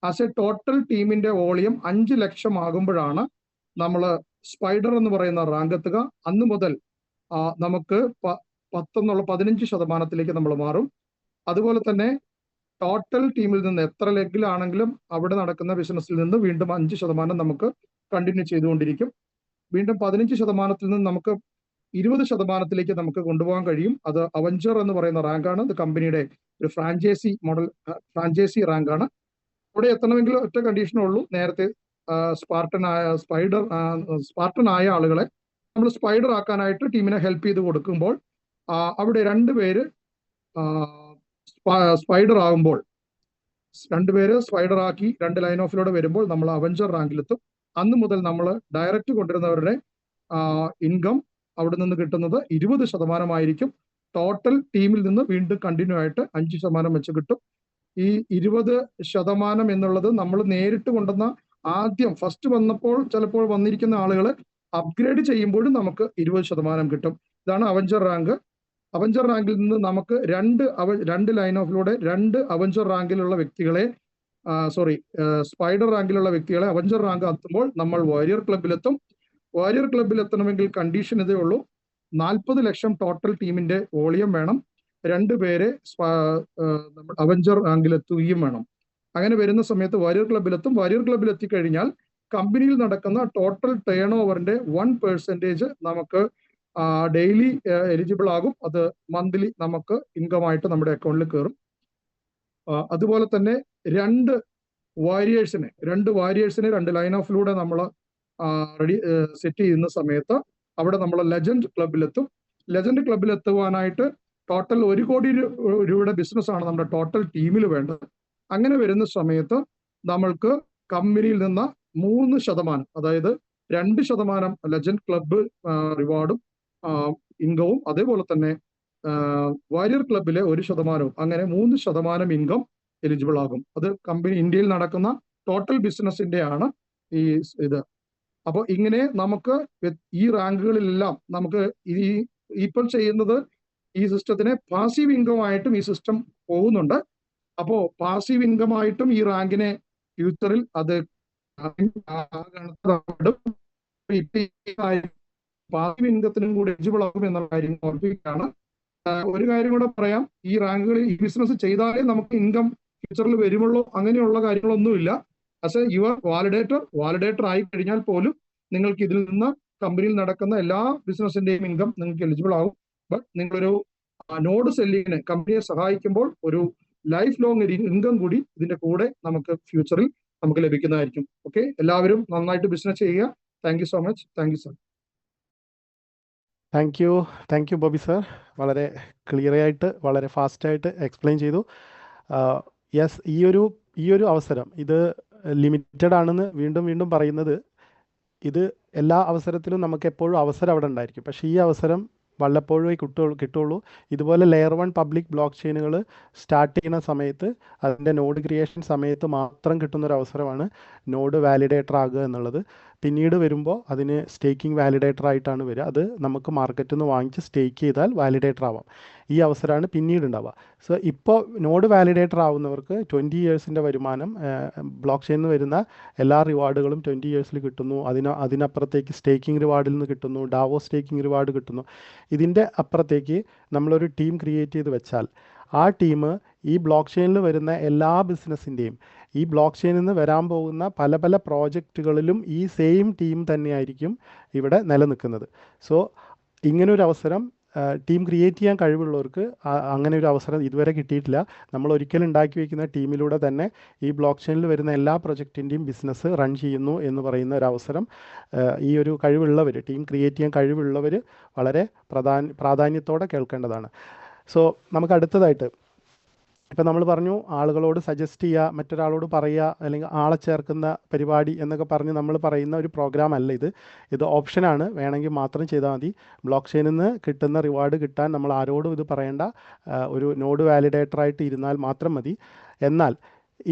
ആസ് എ ടോട്ടൽ ടീമിന്റെ വോളിയം 5 ലക്ഷം ആകുമ്പോഴാണ് നമ്മൾ സ്പൈഡർ എന്ന് പറയുന്ന റാങ്ക് എത്തുക. അന്ന് മുതൽ നമുക്ക് 15%-ത്തിലേക്ക് നമ്മൾ മാറും. അതുപോലെ തന്നെ ടോട്ടൽ ടീമിൽ നിന്ന് എത്ര ലെഗിലാണെങ്കിലും അവിടെ നടക്കുന്ന ബിസിനസ്സിൽ നിന്ന് വീണ്ടും 5% നമുക്ക് കണ്ടിന്യൂ ചെയ്തുകൊണ്ടിരിക്കും. വീണ്ടും 15%-ത്തിൽ നിന്ന് നമുക്ക് 20%-ത്തിലേക്ക് നമുക്ക് കൊണ്ടുപോകാൻ കഴിയും. അത് അവഞ്ചർ എന്ന് പറയുന്ന റാങ്കാണ്. ഇത് കമ്പനിയുടെ ഒരു ഫ്രാഞ്ചൈസി റാങ്കാണ്. അവിടെ എത്തണമെങ്കിൽ ഒറ്റ കണ്ടീഷനേ ഉള്ളൂ. നേരത്തെ സ്പാർട്ടൻ ആയ ആളുകളെ നമ്മൾ സ്പൈഡർ ആക്കാനായിട്ട് ടീമിനെ ഹെൽപ്പ് ചെയ്ത് കൊടുക്കുമ്പോൾ അവിടെ 2 പേര് സ്പൈഡർ ആകുമ്പോൾ 2 പേര് സ്പൈഡർ ആക്കി 2 ലൈൻ ഓഫിലൂടെ വരുമ്പോൾ നമ്മൾ അവഞ്ചർ റാങ്കിലെത്തും. അന്ന് മുതൽ നമ്മൾ ഡയറക്റ്റ് കൊണ്ടുവരുന്നവരുടെ ഇൻകം അവിടെ നിന്ന് കിട്ടുന്നത് 20% ആയിരിക്കും. ടോട്ടൽ ടീമിൽ നിന്ന് വീണ്ടും കണ്ടിന്യൂ ആയിട്ട് 5% വെച്ച് കിട്ടും. ഈ 20% എന്നുള്ളത് നമ്മൾ നേരിട്ട് കൊണ്ടുവന്ന ആദ്യം ഫസ്റ്റ് വന്നപ്പോൾ ചിലപ്പോൾ വന്നിരിക്കുന്ന ആളുകൾ അപ്ഗ്രേഡ് ചെയ്യുമ്പോഴും നമുക്ക് 20% കിട്ടും. ഇതാണ് അവഞ്ചർ റാങ്ക്. അവഞ്ചർ റാങ്കിൽ നിന്ന് നമുക്ക് 2 ലൈൻ ഓഫിലൂടെ 2 അവഞ്ചർ റാങ്കിലുള്ള വ്യക്തികളെ സ്പൈഡർ റാങ്കിലുള്ള വ്യക്തികളെ അവഞ്ചർ റാങ്ക് എത്തുമ്പോൾ നമ്മൾ വാരിയർ ക്ലബിലെത്തും. വാരിയർ ക്ലബിൽ എത്തണമെങ്കിൽ കണ്ടീഷൻ ഇതേ ഉള്ളൂ. 40 ലക്ഷം ടോട്ടൽ ടീമിന്റെ വോളിയം വേണം. 2 പേരെ അവഞ്ചർ റാങ്കിലെത്തുകയും വേണം. അങ്ങനെ വരുന്ന സമയത്ത് വാരിയർ ക്ലബിലെത്തും. വാരിയർ ക്ലബിൽ എത്തിക്കഴിഞ്ഞാൽ കമ്പനിയിൽ നടക്കുന്ന ടോട്ടൽ ടേൺ ഓവറിന്റെ 1% നമുക്ക് ഡെയിലി എലിജിബിൾ ആകും. അത് മന്ത്ലി നമുക്ക് ഇൻകം ആയിട്ട് നമ്മുടെ അക്കൗണ്ടിൽ കയറും. അതുപോലെ തന്നെ 2 വാരിയേഴ്സിനെ 2 ലൈൻ ഓഫിലൂടെ നമ്മൾ സെറ്റ് ചെയ്യുന്ന സമയത്ത് അവിടെ നമ്മൾ ലെജൻഡ് ക്ലബിലെത്തും. ലെജൻഡ് ക്ലബിൽ എത്തുവാനായിട്ട് ടോട്ടൽ 1 കോടി രൂപയുടെ ബിസിനസ് ആണ് നമ്മുടെ ടോട്ടൽ ടീമിൽ വേണ്ടത്. അങ്ങനെ വരുന്ന സമയത്ത് നമ്മൾക്ക് കമ്പനിയിൽ നിന്ന് 3%, അതായത് 2% ലെജൻഡ് ക്ലബ്ബ് റിവാർഡും ഇൻകവും, അതേപോലെ തന്നെ വാരിയർ ക്ലബിലെ 1%, അങ്ങനെ 3% ഇൻകം എലിജിബിൾ ആകും. അത് കമ്പനി ഇന്ത്യയിൽ നടക്കുന്ന ടോട്ടൽ ബിസിനസിന്റെ ആണ് ഈ ഇത്. അപ്പോൾ ഇങ്ങനെ നമുക്ക് ഈ റാങ്കുകളിലെല്ലാം നമുക്ക് ഈ ഇപ്പോൾ ചെയ്യുന്നത് ഈ സിസ്റ്റത്തിനെ പാസീവ് ഇൻകം ആയിട്ടും ഈ സിസ്റ്റം പോകുന്നുണ്ട്. അപ്പോൾ പാസീവ് ഇൻകം ആയിട്ടും ഈ റാങ്കിനെ ഫ്യൂച്ചറിൽ അത് പാസീവ് ഇൻകത്തിനും കൂടി എലിജിബിൾ ആകും എന്നുള്ള കാര്യം ഓർപ്പിക്കുകയാണ്. ഒരു കാര്യം കൂടെ പറയാം, ഈ റാങ്കുകൾ ഈ ബിസിനസ് ചെയ്താലേ നമുക്ക് ഇൻകം ഫ്യൂച്ചറിൽ വരുമുള്ളൂ, അങ്ങനെയുള്ള കാര്യങ്ങളൊന്നുമില്ല. ആസ് എ യുവർ വാലിഡേറ്റർ ആയി കഴിഞ്ഞാൽ പോലും നിങ്ങൾക്ക് ഇതിൽ നിന്ന് കമ്പനിയിൽ നടക്കുന്ന എല്ലാ ബിസിനസിന്റെയും ഇൻകം നിങ്ങൾക്ക് എലിജിബിൾ ആകും. ബട്ട് നിങ്ങളൊരു നോഡ് സെല്ലിങ്ങിന് കമ്പനിയെ സഹായിക്കുമ്പോൾ ഒരു ലൈഫ് ലോങ് ഇൻകം കൂടി ഇതിന്റെ കൂടെ നമുക്ക് ഫ്യൂച്ചറിൽ നമുക്ക് ലഭിക്കുന്നതായിരിക്കും. ഓക്കെ, എല്ലാവരും നന്നായിട്ട് ബിസിനസ് ചെയ്യുക. Thank you so much. Thank you sir. Thank U Bobby sir. വളരെ ക്ലിയർ ആയിട്ട് വളരെ ഫാസ്റ്റായിട്ട് എക്സ്പ്ലെയിൻ ചെയ്തു. യെസ്, ഈ ഒരു അവസരം ഇത് ലിമിറ്റഡ് ആണെന്ന് വീണ്ടും പറയുന്നത്, ഇത് എല്ലാ അവസരത്തിലും നമുക്ക് എപ്പോഴും അവസരം അവിടെ ഉണ്ടായിരിക്കും. പക്ഷേ ഈ അവസരം വല്ലപ്പോഴേ കിട്ടുള്ളൂ. ഇതുപോലെ ലെയർ 1 പബ്ലിക് ബ്ലോക്ക് ചെയിനുകൾ സ്റ്റാർട്ട് ചെയ്യുന്ന സമയത്ത്, അതിൻ്റെ നോഡ് ക്രിയേഷൻ സമയത്ത് മാത്രം കിട്ടുന്നൊരു അവസരമാണ് നോഡ് വാലിഡേറ്റർ ആകുക എന്നുള്ളത്. പിന്നീട് വരുമ്പോൾ അതിന് സ്റ്റേക്കിംഗ് വാലിഡേറ്റർ ആയിട്ടാണ് വരിക. അത് നമുക്ക് മാർക്കറ്റിൽ നിന്ന് വാങ്ങിച്ച് സ്റ്റേക്ക് ചെയ്താൽ വാലിഡേറ്റർ ആവാം. ഈ അവസരമാണ് പിന്നീട് ഉണ്ടാവുക. സോ ഇപ്പോൾ നോഡ് വാലിഡേറ്റർ ആവുന്നവർക്ക് 20 ഇയേഴ്സിൻ്റെ വരുമാനം, ബ്ലോക്ക് ചെയിനിൽ നിന്ന് വരുന്ന എല്ലാ റിവാർഡുകളും 20 ഇയേഴ്സിൽ കിട്ടുന്നു. അതിനപ്പുറത്തേക്ക് സ്റ്റേക്കിംഗ് റിവാർഡിൽ നിന്ന് കിട്ടുന്നു, ഡാവോ സ്റ്റേക്കിംഗ് റിവാർഡ് കിട്ടുന്നു. ഇതിൻ്റെ അപ്പുറത്തേക്ക് നമ്മളൊരു ടീം ക്രിയേറ്റ് ചെയ്ത് വെച്ചാൽ ആ ടീം ഈ ബ്ലോക്ക് ചെയിനിൽ വരുന്ന എല്ലാ ബിസിനസ്സിൻ്റെയും, ഈ ബ്ലോക്ക് ചെയിനിൽ നിന്ന് വരാൻ പോകുന്ന പല പ്രോജക്റ്റുകളിലും ഈ സെയിം ടീം തന്നെയായിരിക്കും ഇവിടെ നിലനിൽക്കുന്നത്. സോ ഇങ്ങനൊരു അവസരം ടീം ക്രിയേറ്റ് ചെയ്യാൻ കഴിവുള്ളവർക്ക് അങ്ങനെ ഒരു അവസരം ഇതുവരെ കിട്ടിയിട്ടില്ല. നമ്മൾ ഒരിക്കലും ഉണ്ടാക്കി വയ്ക്കുന്ന ടീമിലൂടെ തന്നെ ഈ ബ്ലോക്ക് ചെയിനിൽ വരുന്ന എല്ലാ പ്രൊജക്റ്റിൻ്റെയും ബിസിനസ് റൺ ചെയ്യുന്നു എന്ന് പറയുന്ന ഒരു അവസരം ഈ ഒരു കഴിവുള്ളവർ, ടീം ക്രിയേറ്റ് ചെയ്യാൻ കഴിവുള്ളവർ വളരെ പ്രാധാന്യത്തോടെ കേൾക്കേണ്ടതാണ്. സോ നമുക്ക് അടുത്തതായിട്ട്, ഇപ്പം നമ്മൾ പറഞ്ഞു ആളുകളോട് സജസ്റ്റ് ചെയ്യുക, മറ്റൊരാളോട് പറയുക, അല്ലെങ്കിൽ ആളെ ചേർക്കുന്ന പരിപാടി എന്നൊക്കെ പറഞ്ഞ് നമ്മൾ പറയുന്ന ഒരു പ്രോഗ്രാം അല്ല ഇത് ഓപ്ഷനാണ്. വേണമെങ്കിൽ മാത്രം ചെയ്താൽ മതി. ബ്ലോക്ക് ചെയിനിൽ നിന്ന് കിട്ടുന്ന റിവാർഡ് കിട്ടാൻ നമ്മൾ ആരോടും ഇത് പറയേണ്ട. ഒരു നോഡ് വാലിഡേറ്ററായിട്ട് ഇരുന്നാൽ മാത്രം മതി. എന്നാൽ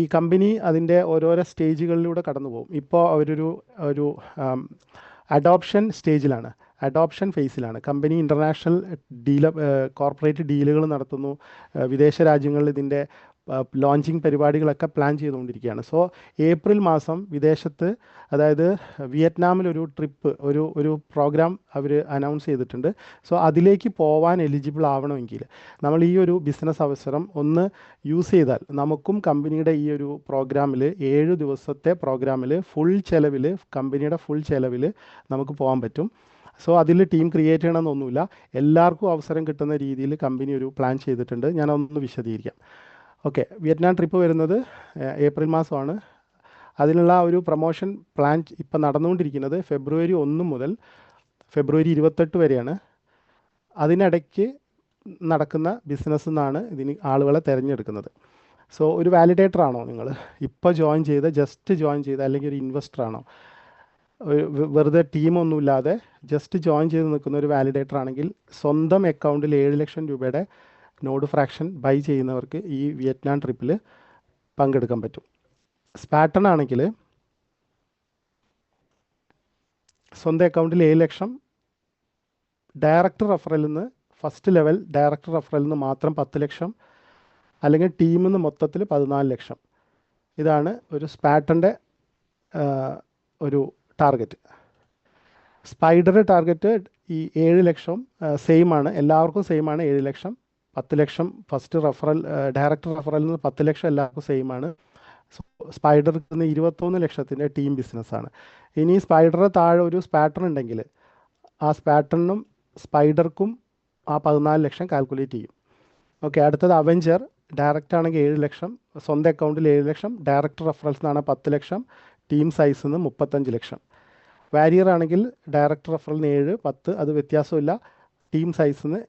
ഈ കമ്പനി അതിൻ്റെ ഓരോരോ സ്റ്റേജുകളിലൂടെ കടന്നു പോകും. ഇപ്പോൾ ഒരു അഡോപ്ഷൻ സ്റ്റേജിലാണ്, അഡോപ്ഷൻ ഫേസിലാണ്. കമ്പനി ഇൻ്റർനാഷണൽ കോർപ്പറേറ്റ് ഡീലുകൾ നടത്തുന്നു. വിദേശ രാജ്യങ്ങളിൽ ഇതിൻ്റെ ലോഞ്ചിങ് പരിപാടികളൊക്കെ പ്ലാൻ ചെയ്തുകൊണ്ടിരിക്കുകയാണ്. സോ ഏപ്രിൽ മാസം വിദേശത്ത്, അതായത് വിയറ്റ്നാമിലൊരു ട്രിപ്പ്, ഒരു പ്രോഗ്രാം അവർ അനൗൺസ് ചെയ്തിട്ടുണ്ട്. സോ അതിലേക്ക് പോവാൻ എലിജിബിൾ ആവണമെങ്കിൽ നമ്മൾ ഈ ഒരു ബിസിനസ് അവസരം ഒന്ന് യൂസ് ചെയ്താൽ നമുക്കും കമ്പനിയുടെ ഈ ഒരു പ്രോഗ്രാമിൽ 7 ദിവസത്തെ പ്രോഗ്രാമിൽ കമ്പനിയുടെ ഫുൾ ചെലവിൽ നമുക്ക് പോകാൻ പറ്റും. സോ അതിൽ ടീം ക്രിയേറ്റ് ചെയ്യണമെന്നൊന്നുമില്ല. എല്ലാവർക്കും അവസരം കിട്ടുന്ന രീതിയിൽ കമ്പനി ഒരു പ്ലാൻ ചെയ്തിട്ടുണ്ട്. ഞാനൊന്ന് വിശദീകരിക്കാം. ഓക്കെ, വിയറ്റ്നാം ട്രിപ്പ് വരുന്നത് ഏപ്രിൽ മാസമാണ്. അതിനുള്ള ഒരു പ്രൊമോഷൻ പ്ലാൻ ഇപ്പം നടന്നുകൊണ്ടിരിക്കുന്നത് ഫെബ്രുവരി 1 മുതൽ ഫെബ്രുവരി 28 വരെയാണ്. അതിനിടയ്ക്ക് നടക്കുന്ന ബിസിനസ് എന്നാണ് ഇതിന് ആളുകളെ തിരഞ്ഞെടുക്കുന്നത്. സോ ഒരു വാലിഡേറ്റർ ആണോ നിങ്ങൾ, ഇപ്പോൾ ജസ്റ്റ് ജോയിൻ ചെയ്ത അല്ലെങ്കിൽ ഒരു ഇൻവെസ്റ്റർ ആണോ, വെറുതെ ടീമൊന്നുമില്ലാതെ ജസ്റ്റ് ജോയിൻ ചെയ്ത് നിൽക്കുന്ന ഒരു വാലിഡേറ്റർ ആണെങ്കിൽ സ്വന്തം അക്കൗണ്ടിൽ 7 ലക്ഷം രൂപയുടെ നോഡ് ഫ്രാക്ഷൻ ബൈ ചെയ്യുന്നവർക്ക് ഈ വിയറ്റ്നാം ട്രിപ്പിൽ പങ്കെടുക്കാൻ പറ്റും. സ്പാറ്റൺ ആണെങ്കിൽ സ്വന്തം അക്കൗണ്ടിൽ 7 ലക്ഷം, ഡയറക്ടർ റെഫറലിൽ നിന്ന് ഫസ്റ്റ് ലെവൽ ഡയറക്ടർ റെഫറലിൽ നിന്ന് മാത്രം 10 ലക്ഷം, അല്ലെങ്കിൽ ടീമിൽ നിന്ന് മൊത്തത്തിൽ 14 ലക്ഷം. ഇതാണ് ഒരു സ്പാറ്റൻ്റെ ഒരു ടാർഗറ്റ്. സ്പൈഡർ ടാർഗറ്റ് ഈ 7 ലക്ഷം സെയിം ആണ്, എല്ലാവർക്കും സെയിം ആണ്. 7 ലക്ഷം, 10 ലക്ഷം ഫസ്റ്റ് റെഫറൽ, ഡയറക്ടർ റെഫറലിൽ നിന്ന് 10 ലക്ഷം എല്ലാവർക്കും സെയിം ആണ്. സ്പൈഡർക്ക് 21 ലക്ഷത്തിൻ്റെ ടീം ബിസിനസ്സാണ്. ഇനി സ്പൈഡറിന് താഴെ ഒരു സ്പാറ്റൺ ഉണ്ടെങ്കിൽ ആ സ്പാറ്റണിനും സ്പൈഡർക്കും ആ 14 ലക്ഷം കാൽക്കുലേറ്റ് ചെയ്യും. ഓക്കെ, അടുത്തത് അവെഞ്ചർ. ഡയറക്റ്റ് ആണെങ്കിൽ 7 ലക്ഷം, സ്വന്തം അക്കൗണ്ടിൽ 7 ലക്ഷം, ഡയറക്ടർ റെഫറൻസ് നിന്നാണ് 10 ലക്ഷം, ടീം സൈസിൽ നിന്ന് 35 ലക്ഷം. വാരിയർ ആണെങ്കിൽ ഡയറക്ടർ റെഫറലിന് 7, 10 അത് വ്യത്യാസമില്ല, ടീം സൈസിൽ നിന്ന്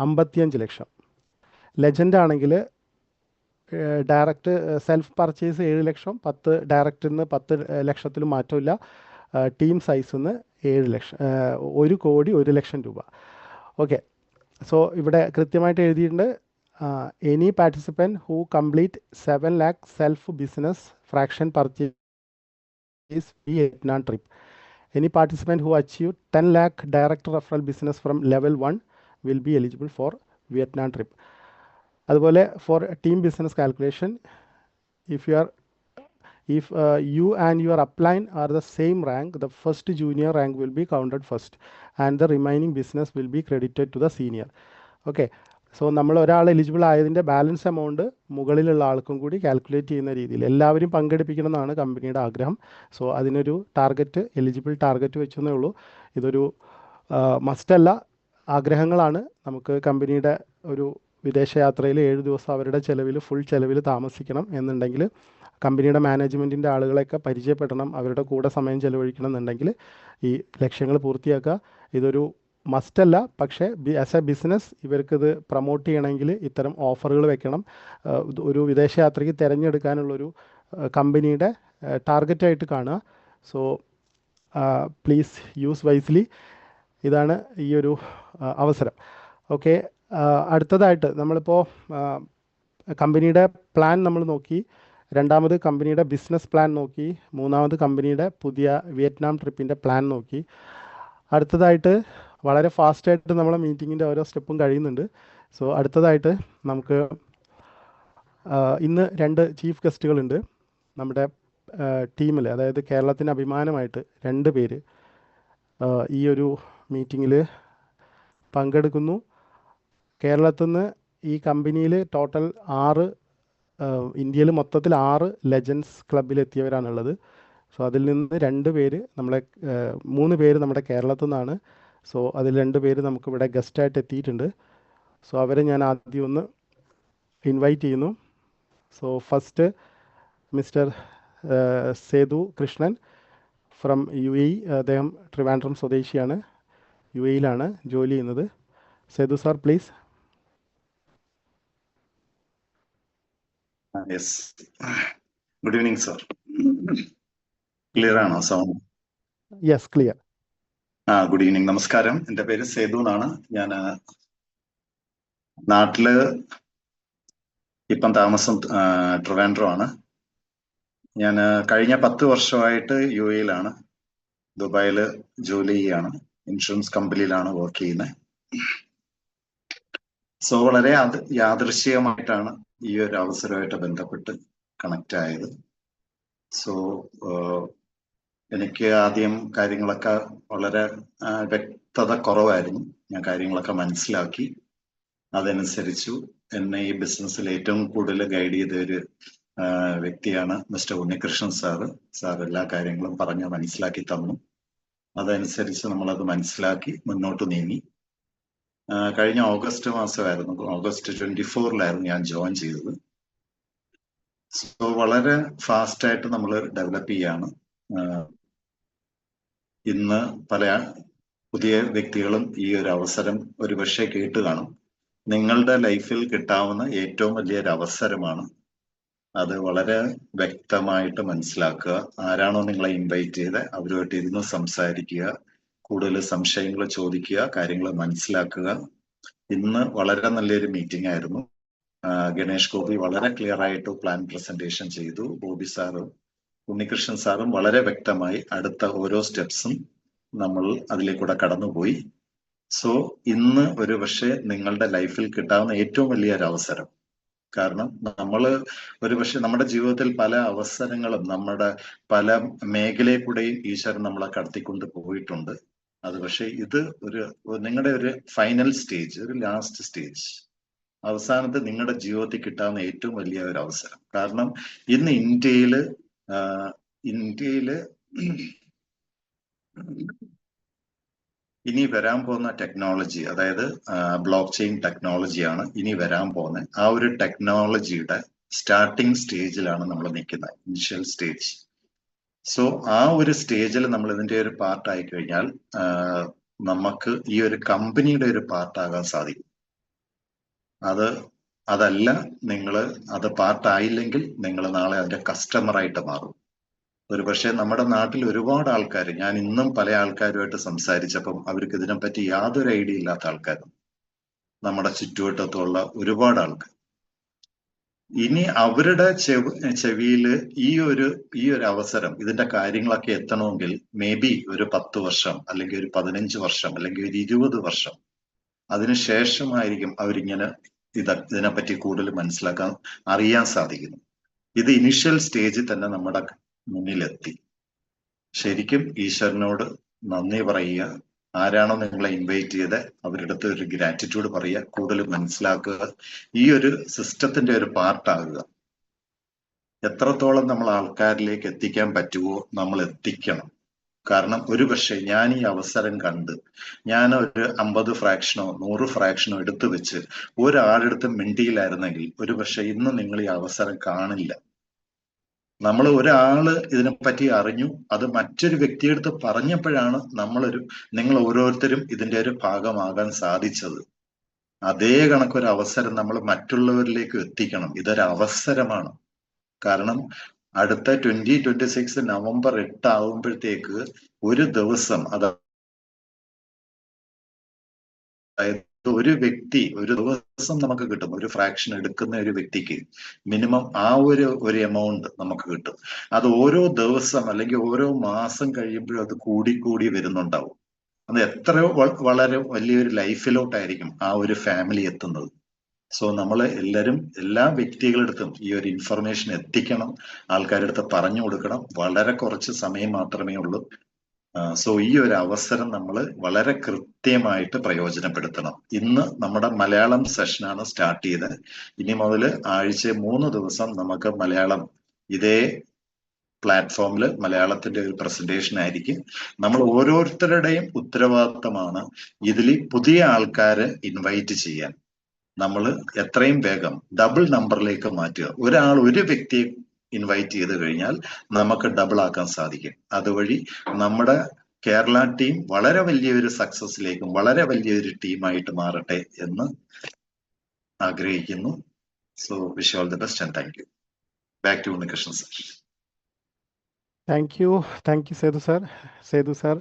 55 ലക്ഷം. ലെജൻഡ് ആണെങ്കിൽ ഡയറക്റ്റ് സെൽഫ് പർച്ചേസ് 7 ലക്ഷം, 10 ഡയറക്റ്റിൽ നിന്ന് 10 ലക്ഷത്തിലും മാറ്റമില്ല. ടീം സൈസിൽ നിന്ന് 7 ലക്ഷം, 1 കോടി 1 ലക്ഷം രൂപ. ഓക്കെ, സോ ഇവിടെ കൃത്യമായിട്ട് എഴുതിയിട്ടുണ്ട്, any participant who complete 7 lakh self business fraction purchase Vietnam trip. Any participant who achieved 10 lakh direct referral business from level 1 will be eligible for Vietnam trip. അതുപോലെ for team business calculation, if you and your upline are the same rank, the first junior rank will be counted first and the remaining business will be credited to the senior. Okay, so നമ്മൾ ഒരാൾ eligible ആയതിൻ്റെ balance amount മുകളിലുള്ള ആൾക്കും കൂടി calculate ചെയ്യുന്ന രീതിയിൽ എല്ലാവരും പങ്കെടുപ്പിക്കണം എന്നാണ് കമ്പനിയുടെ ആഗ്രഹം. സോ അതിനൊരു ടാർഗറ്റ്, എലിജിബിൾ ടാർഗറ്റ് വെച്ചെന്നേ ഉള്ളൂ. ഇതൊരു മസ്റ്റല്ല, ആഗ്രഹങ്ങളാണ്. നമുക്ക് കമ്പനിയുടെ ഒരു വിദേശയാത്രയിൽ 7 ദിവസം അവരുടെ ചിലവിൽ, ഫുൾ ചിലവിൽ താമസിക്കണം എന്നുണ്ടെങ്കിൽ, കമ്പനിയുടെ മാനേജ്മെൻറ്റിൻ്റെ ആളുകളെയൊക്കെ പരിചയപ്പെടണം, അവരുടെ കൂടെ സമയം ചിലവഴിക്കണം എന്നുണ്ടെങ്കിൽ ഈ ലക്ഷ്യങ്ങൾ പൂർത്തിയാക്കുക. ഇതൊരു മസ്റ്റല്ല, പക്ഷേ ആസ് എ ബിസിനസ് ഇവർക്കിത് പ്രൊമോട്ട് ചെയ്യണമെങ്കിൽ ഇത്തരം ഓഫറുകൾ വെക്കണം. ഒരു വിദേശയാത്രയ്ക്ക് തിരഞ്ഞെടുക്കാനുള്ളൊരു കമ്പനിയുടെ ടാർഗറ്റായിട്ട് കാണുക. So please use wisely. ഇതാണ് ഈ ഒരു അവസരം. ഓക്കെ, അടുത്തതായിട്ട് നമ്മളിപ്പോൾ കമ്പനിയുടെ പ്ലാൻ നമ്മൾ നോക്കി, രണ്ടാമത് കമ്പനിയുടെ ബിസിനസ് പ്ലാൻ നോക്കി, മൂന്നാമത് കമ്പനിയുടെ പുതിയ വിയറ്റ്നാം ട്രിപ്പിൻ്റെ പ്ലാൻ നോക്കി. അടുത്തതായിട്ട് വളരെ ഫാസ്റ്റായിട്ട് നമ്മളെ മീറ്റിങ്ങിൻ്റെ ഓരോ സ്റ്റെപ്പും കഴിയുന്നുണ്ട്. സോ അടുത്തതായിട്ട് നമുക്ക് ഇന്ന് 2 ചീഫ് ഗസ്റ്റുകളുണ്ട് നമ്മുടെ ടീമിൽ. അതായത് കേരളത്തിന് അഭിമാനമായിട്ട് 2 പേര് ഈ ഒരു മീറ്റിങ്ങിൽ പങ്കെടുക്കുന്നു. കേരളത്തിൽ നിന്ന് ഈ കമ്പനിയിൽ ടോട്ടൽ 6, ഇന്ത്യയിൽ മൊത്തത്തിൽ 6 ലെജൻസ് ക്ലബിലെത്തിയവരാണുള്ളത്. സോ അതിൽ നിന്ന് 2 പേര് 3 പേര് നമ്മുടെ കേരളത്തിൽ നിന്നാണ്. സോ അതിൽ 2 പേര് നമുക്കിവിടെ ഗസ്റ്റായിട്ട് എത്തിയിട്ടുണ്ട്. സോ അവരെ ഞാൻ ആദ്യം ഒന്ന് ഇൻവൈറ്റ് ചെയ്യുന്നു. So first mister Sethu Krishnan from UAE. അദ്ദേഹം ട്രിവാൻഡ്രം സ്വദേശിയാണ്, UAEയിലാണ് ജോലി ചെയ്യുന്നത്. Sethu sir please. Yes, good evening sir. Clear ആണോ sound? Yes, clear. Good evening, നമസ്കാരം. എൻ്റെ പേര് സേതു എന്നാണ്. ഞാൻ നാട്ടില് ഇപ്പം താമസം ട്രിവാൻഡ്രം ആണ്. ഞാൻ കഴിഞ്ഞ 10 വർഷമായിട്ട് UAEയിലാണ്, ദുബായിൽ ജോലി ചെയ്യാണ്, ഇൻഷുറൻസ് കമ്പനിയിലാണ് വർക്ക് ചെയ്യുന്നത്. സോ വളരെ യാദൃശ്ചികമായിട്ടാണ് ഈ ഒരു അവസരമായിട്ട് ബന്ധപ്പെട്ട് കണക്റ്റ് ആയത്. സോ എനിക്ക് ആദ്യം കാര്യങ്ങളൊക്കെ വളരെ വ്യക്തത കുറവായിരുന്നു. ഞാൻ കാര്യങ്ങളൊക്കെ മനസ്സിലാക്കി, അതനുസരിച്ചു എന്നെ ഈ ബിസിനസ്സിൽ ഏറ്റവും കൂടുതൽ ഗൈഡ് ചെയ്ത ഒരു വ്യക്തിയാണ് മിസ്റ്റർ ഉണ്ണികൃഷ്ണൻ സാറ്. സാർ എല്ലാ കാര്യങ്ങളും പറഞ്ഞ് മനസ്സിലാക്കി തന്നു. അതനുസരിച്ച് നമ്മളത് മനസ്സിലാക്കി മുന്നോട്ട് നീങ്ങി. കഴിഞ്ഞ ഓഗസ്റ്റ് മാസമായിരുന്നു, ഓഗസ്റ്റ് 24 ഞാൻ ജോയിൻ ചെയ്തത്. സോ വളരെ ഫാസ്റ്റായിട്ട് നമ്മൾ ഡെവലപ്പ് ചെയ്യാണ്. ഇന്ന് പല പുതിയ വ്യക്തികളും ഈ ഒരു അവസരം ഒരുപക്ഷെ കേട്ട് കാണും. നിങ്ങളുടെ ലൈഫിൽ കിട്ടാവുന്ന ഏറ്റവും വലിയൊരു അവസരമാണ്. അത് വളരെ വ്യക്തമായിട്ട് മനസ്സിലാക്കുക. ആരാണോ നിങ്ങളെ ഇൻവൈറ്റ് ചെയ്ത് അവരുമായിട്ട് ഇരുന്ന് സംസാരിക്കുക, കൂടുതൽ സംശയങ്ങൾ ചോദിക്കുക, കാര്യങ്ങൾ മനസ്സിലാക്കുക. ഇന്ന് വളരെ നല്ലൊരു മീറ്റിംഗ് ആയിരുന്നു. ഗണേഷ് ഗോപി വളരെ ക്ലിയർ ആയിട്ട് പ്ലാൻ പ്രസന്റേഷൻ ചെയ്തു. ബോബി സാറും ഉണ്ണികൃഷ്ണൻ സാറും വളരെ വ്യക്തമായി അടുത്ത ഓരോ സ്റ്റെപ്സും നമ്മൾ അതിലേക്കൂടെ കടന്നുപോയി. സോ ഇന്ന് ഒരു പക്ഷേ നിങ്ങളുടെ ലൈഫിൽ കിട്ടാവുന്ന ഏറ്റവും വലിയൊരു അവസരം. കാരണം നമ്മൾ ഒരു പക്ഷെ നമ്മുടെ ജീവിതത്തിൽ പല അവസരങ്ങളും നമ്മുടെ പല മേഖലയിൽ കൂടെയും ഈശ്വരൻ നമ്മളെ കടത്തിക്കൊണ്ട് പോയിട്ടുണ്ട്. അത് പക്ഷെ ഇത് നിങ്ങളുടെ ഒരു ഫൈനൽ സ്റ്റേജ്, ഒരു ലാസ്റ്റ് സ്റ്റേജ്, അവസാനത്തെ നിങ്ങളുടെ ജീവിതത്തിൽ കിട്ടാവുന്ന ഏറ്റവും വലിയ ഒരു അവസരം. കാരണം ഇന്ന് ഇന്ത്യയില് ഇനി വരാൻ പോകുന്ന ടെക്നോളജി, അതായത് ബ്ലോക്ക് ചെയിൻ ടെക്നോളജിയാണ് ഇനി വരാൻ പോകുന്നത്. ആ ഒരു ടെക്നോളജിയുടെ സ്റ്റാർട്ടിങ് സ്റ്റേജിലാണ് നമ്മൾ നിൽക്കുന്നത്, ഇനിഷ്യൽ സ്റ്റേജ്. സോ ആ ഒരു സ്റ്റേജിൽ നമ്മൾ ഇതിന്റെ ഒരു പാർട്ടായി കഴിഞ്ഞാൽ നമുക്ക് ഈ ഒരു കമ്പനിയുടെ ഒരു പാർട്ടാകാൻ സാധിക്കും. അത് അതല്ല, നിങ്ങൾ അത് പാർട്ടായില്ലെങ്കിൽ നിങ്ങൾ നാളെ അതിന്റെ കസ്റ്റമറായിട്ട് മാറും. ഒരു പക്ഷേ നമ്മുടെ നാട്ടിൽ ഒരുപാട് ആൾക്കാർ, ഞാൻ ഇന്നും പല ആൾക്കാരുമായിട്ട് സംസാരിച്ചപ്പം അവർക്ക് ഇതിനെപ്പറ്റി യാതൊരു ഐഡിയ ഇല്ലാത്ത ആൾക്കാരും നമ്മുടെ ചുറ്റുവട്ടത്തുള്ള ഒരുപാട് ആൾക്കാർ. ഇനി അവരുടെ ചെവിയില് ഈ ഒരു അവസരം, ഇതിന്റെ കാര്യങ്ങളൊക്കെ എത്തണമെങ്കിൽ മേ ബി ഒരു 10 വർഷം അല്ലെങ്കിൽ ഒരു 15 വർഷം അല്ലെങ്കിൽ ഒരു 20 വർഷം അതിനുശേഷമായിരിക്കും അവരിങ്ങനെ ഇതിനെപ്പറ്റി കൂടുതൽ മനസ്സിലാക്കാൻ അറിയാൻ സാധിക്കുന്നു. ഇത് ഇനിഷ്യൽ സ്റ്റേജിൽ തന്നെ നമ്മുടെ മുന്നിലെത്തി. ശരിക്കും ഈശ്വരനോട് നന്ദി പറയുക. ആരാണോ നിങ്ങളെ ഇൻവൈറ്റ് ചെയ്ത് അവരുടെ അടുത്ത് ഒരു ഗ്രാറ്റിറ്റ്യൂഡ് പറയുക, കൂടുതൽ മനസ്സിലാക്കുക, ഈ ഒരു സിസ്റ്റത്തിന്റെ ഒരു പാർട്ടാകുക. എത്രത്തോളം നമ്മൾ ആൾക്കാരിലേക്ക് എത്തിക്കാൻ പറ്റുമോ നമ്മൾ എത്തിക്കണം. കാരണം ഒരു പക്ഷേ ഞാൻ ഈ അവസരം കണ്ട് ഞാൻ ഒരു 50 ഫ്രാക്ഷനോ 100 ഫ്രാക്ഷനോ എടുത്തു വെച്ച് ഒരാളെടുത്ത് മിണ്ടിയിലായിരുന്നെങ്കിൽ ഒരു പക്ഷേ ഇന്ന് നിങ്ങൾ ഈ അവസരം കാണില്ല. നമ്മൾ ഒരാള് ഇതിനെപ്പറ്റി അറിഞ്ഞു, അത് മറ്റൊരു വ്യക്തിയെടുത്ത് പറഞ്ഞപ്പോഴാണ് നിങ്ങൾ ഓരോരുത്തരും ഇതിന്റെ ഒരു ഭാഗമാകാൻ സാധിച്ചത്. അതേ കണക്കൊരു അവസരം നമ്മൾ മറ്റുള്ളവരിലേക്ക് എത്തിക്കണം. ഇതൊരു അവസരമാണ്. കാരണം അടുത്ത 2026 നവംബർ 8 ആവുമ്പോഴത്തേക്ക് ഒരു ദിവസം, അതായത് ഒരു വ്യക്തി ഒരു ദിവസം നമുക്ക് കിട്ടും. ഒരു ഫ്രാക്ഷൻ എടുക്കുന്ന ഒരു വ്യക്തിക്ക് മിനിമം ആ ഒരു എമൗണ്ട് നമുക്ക് കിട്ടും. അത് ഓരോ ദിവസം അല്ലെങ്കിൽ ഓരോ മാസം കഴിയുമ്പോഴും അത് കൂടി വരുന്നുണ്ടാവും. അത് എത്രയോ വളരെ വലിയൊരു ലൈഫിലോട്ടായിരിക്കും ആ ഒരു ഫാമിലി എത്തുന്നത്. സോ നമ്മൾ എല്ലാവരും എല്ലാ വ്യക്തികളെടുത്തും ഈ ഒരു ഇൻഫർമേഷൻ എത്തിക്കണം, ആൾക്കാരുടെ അടുത്ത് പറഞ്ഞു കൊടുക്കണം. വളരെ കുറച്ച് സമയം മാത്രമേ ഉള്ളൂ. സോ ഈ ഒരു അവസരം നമ്മൾ വളരെ കൃത്യമായിട്ട് പ്രയോജനപ്പെടുത്തണം. ഇന്ന് നമ്മുടെ മലയാളം സെഷനാണ് സ്റ്റാർട്ട് ചെയ്തത്. ഇനി മുതൽ ആഴ്ച 3 ദിവസം നമുക്ക് മലയാളം ഇതേ പ്ലാറ്റ്ഫോമിൽ മലയാളത്തിന്റെ ഒരു പ്രസന്റേഷൻ ആയിരിക്കും. നമ്മൾ ഓരോരുത്തരുടെയും ഉത്തരവാദിത്തമാണ് ഇതിൽ പുതിയ ആൾക്കാരെ ഇൻവൈറ്റ് ചെയ്യാൻ. നമ്മൾ എത്രയും വേഗം ഡബിൾ നമ്പറിലേക്ക് മാറ്റുക. ഒരു വ്യക്തിയെ ഇൻവൈറ്റ് ചെയ്ത് കഴിഞ്ഞാൽ നമുക്ക് ഡബിൾ ആക്കാൻ സാധിക്കും. അതുവഴി നമ്മുടെ കേരള ടീം വളരെ വലിയൊരു സക്സസിലേക്കും വളരെ വലിയൊരു ടീമായിട്ട് മാറട്ടെ എന്ന് ആഗ്രഹിക്കുന്നു. So wish all the best and thank you. Back to Unnikrishnan sir. Thank you Sethu sir.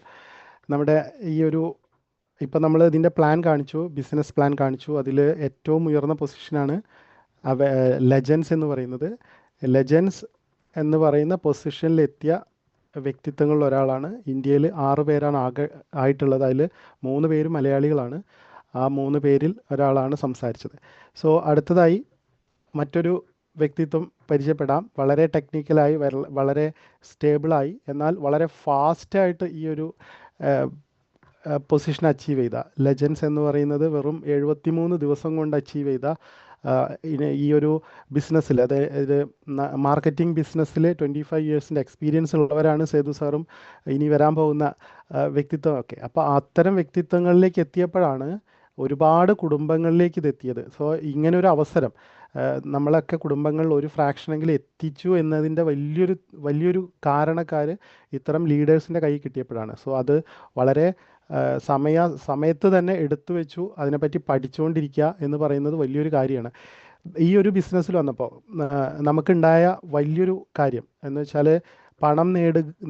നമ്മുടെ ഈ ഒരു ഇപ്പം നമ്മൾ ഇതിൻ്റെ പ്ലാൻ കാണിച്ചു, ബിസിനസ് പ്ലാൻ കാണിച്ചു. അതിൽ ഏറ്റവും ഉയർന്ന പൊസിഷനാണ് ലെജൻസ് എന്ന് പറയുന്നത്. ലെജൻസ് എന്ന് പറയുന്ന പൊസിഷനിലെത്തിയ വ്യക്തിത്വങ്ങളിൽ ഒരാളാണ്. ഇന്ത്യയിൽ 6 പേരാണ് ആയിട്ടുള്ളത്. അതിൽ 3 പേര് മലയാളികളാണ്. ആ 3 പേരിൽ ഒരാളാണ് സംസാരിച്ചത്. സോ അടുത്തതായി മറ്റൊരു വ്യക്തിത്വം പരിചയപ്പെടാം. വളരെ ടെക്നിക്കലായി, വളരെ സ്റ്റേബിളായി, എന്നാൽ വളരെ ഫാസ്റ്റായിട്ട് ഈ ഒരു പൊസിഷൻ അച്ചീവ് ചെയ്ത ലെജൻസ് എന്ന് പറയുന്നത് വെറും 73 ദിവസം കൊണ്ട് അച്ചീവ് ചെയ്ത ഈ ഒരു ബിസിനസ്സിൽ, അതായത് മാർക്കറ്റിംഗ് ബിസിനസ്സിൽ 25 ഇയേഴ്സിൻ്റെ എക്സ്പീരിയൻസ് ഉള്ളവരാണ് സേതു സാറും ഇനി വരാൻ പോകുന്ന വ്യക്തിത്വമൊക്കെ. അപ്പോൾ അത്തരം വ്യക്തിത്വങ്ങളിലേക്ക് എത്തിയപ്പോഴാണ് ഒരുപാട് കുടുംബങ്ങളിലേക്ക് ഇത് എത്തിയത്. സോ ഇങ്ങനൊരു അവസരം നമ്മളൊക്കെ കുടുംബങ്ങളിൽ ഒരു ഫ്രാക്ഷനെങ്കിലും എത്തിച്ചു എന്നതിൻ്റെ വലിയൊരു കാരണക്കാർ ഇത്തരം ലീഡേഴ്സിൻ്റെ കൈ കിട്ടിയപ്പോഴാണ്. സോ അത് വളരെ സമയത്ത് തന്നെ എടുത്തു വെച്ചു അതിനെപ്പറ്റി പഠിച്ചുകൊണ്ടിരിക്കുക എന്ന് പറയുന്നത് വലിയൊരു കാര്യമാണ്. ഈ ഒരു ബിസിനസ്സിൽ വന്നപ്പോൾ നമുക്കുണ്ടായ വലിയൊരു കാര്യം എന്ന് വെച്ചാൽ പണം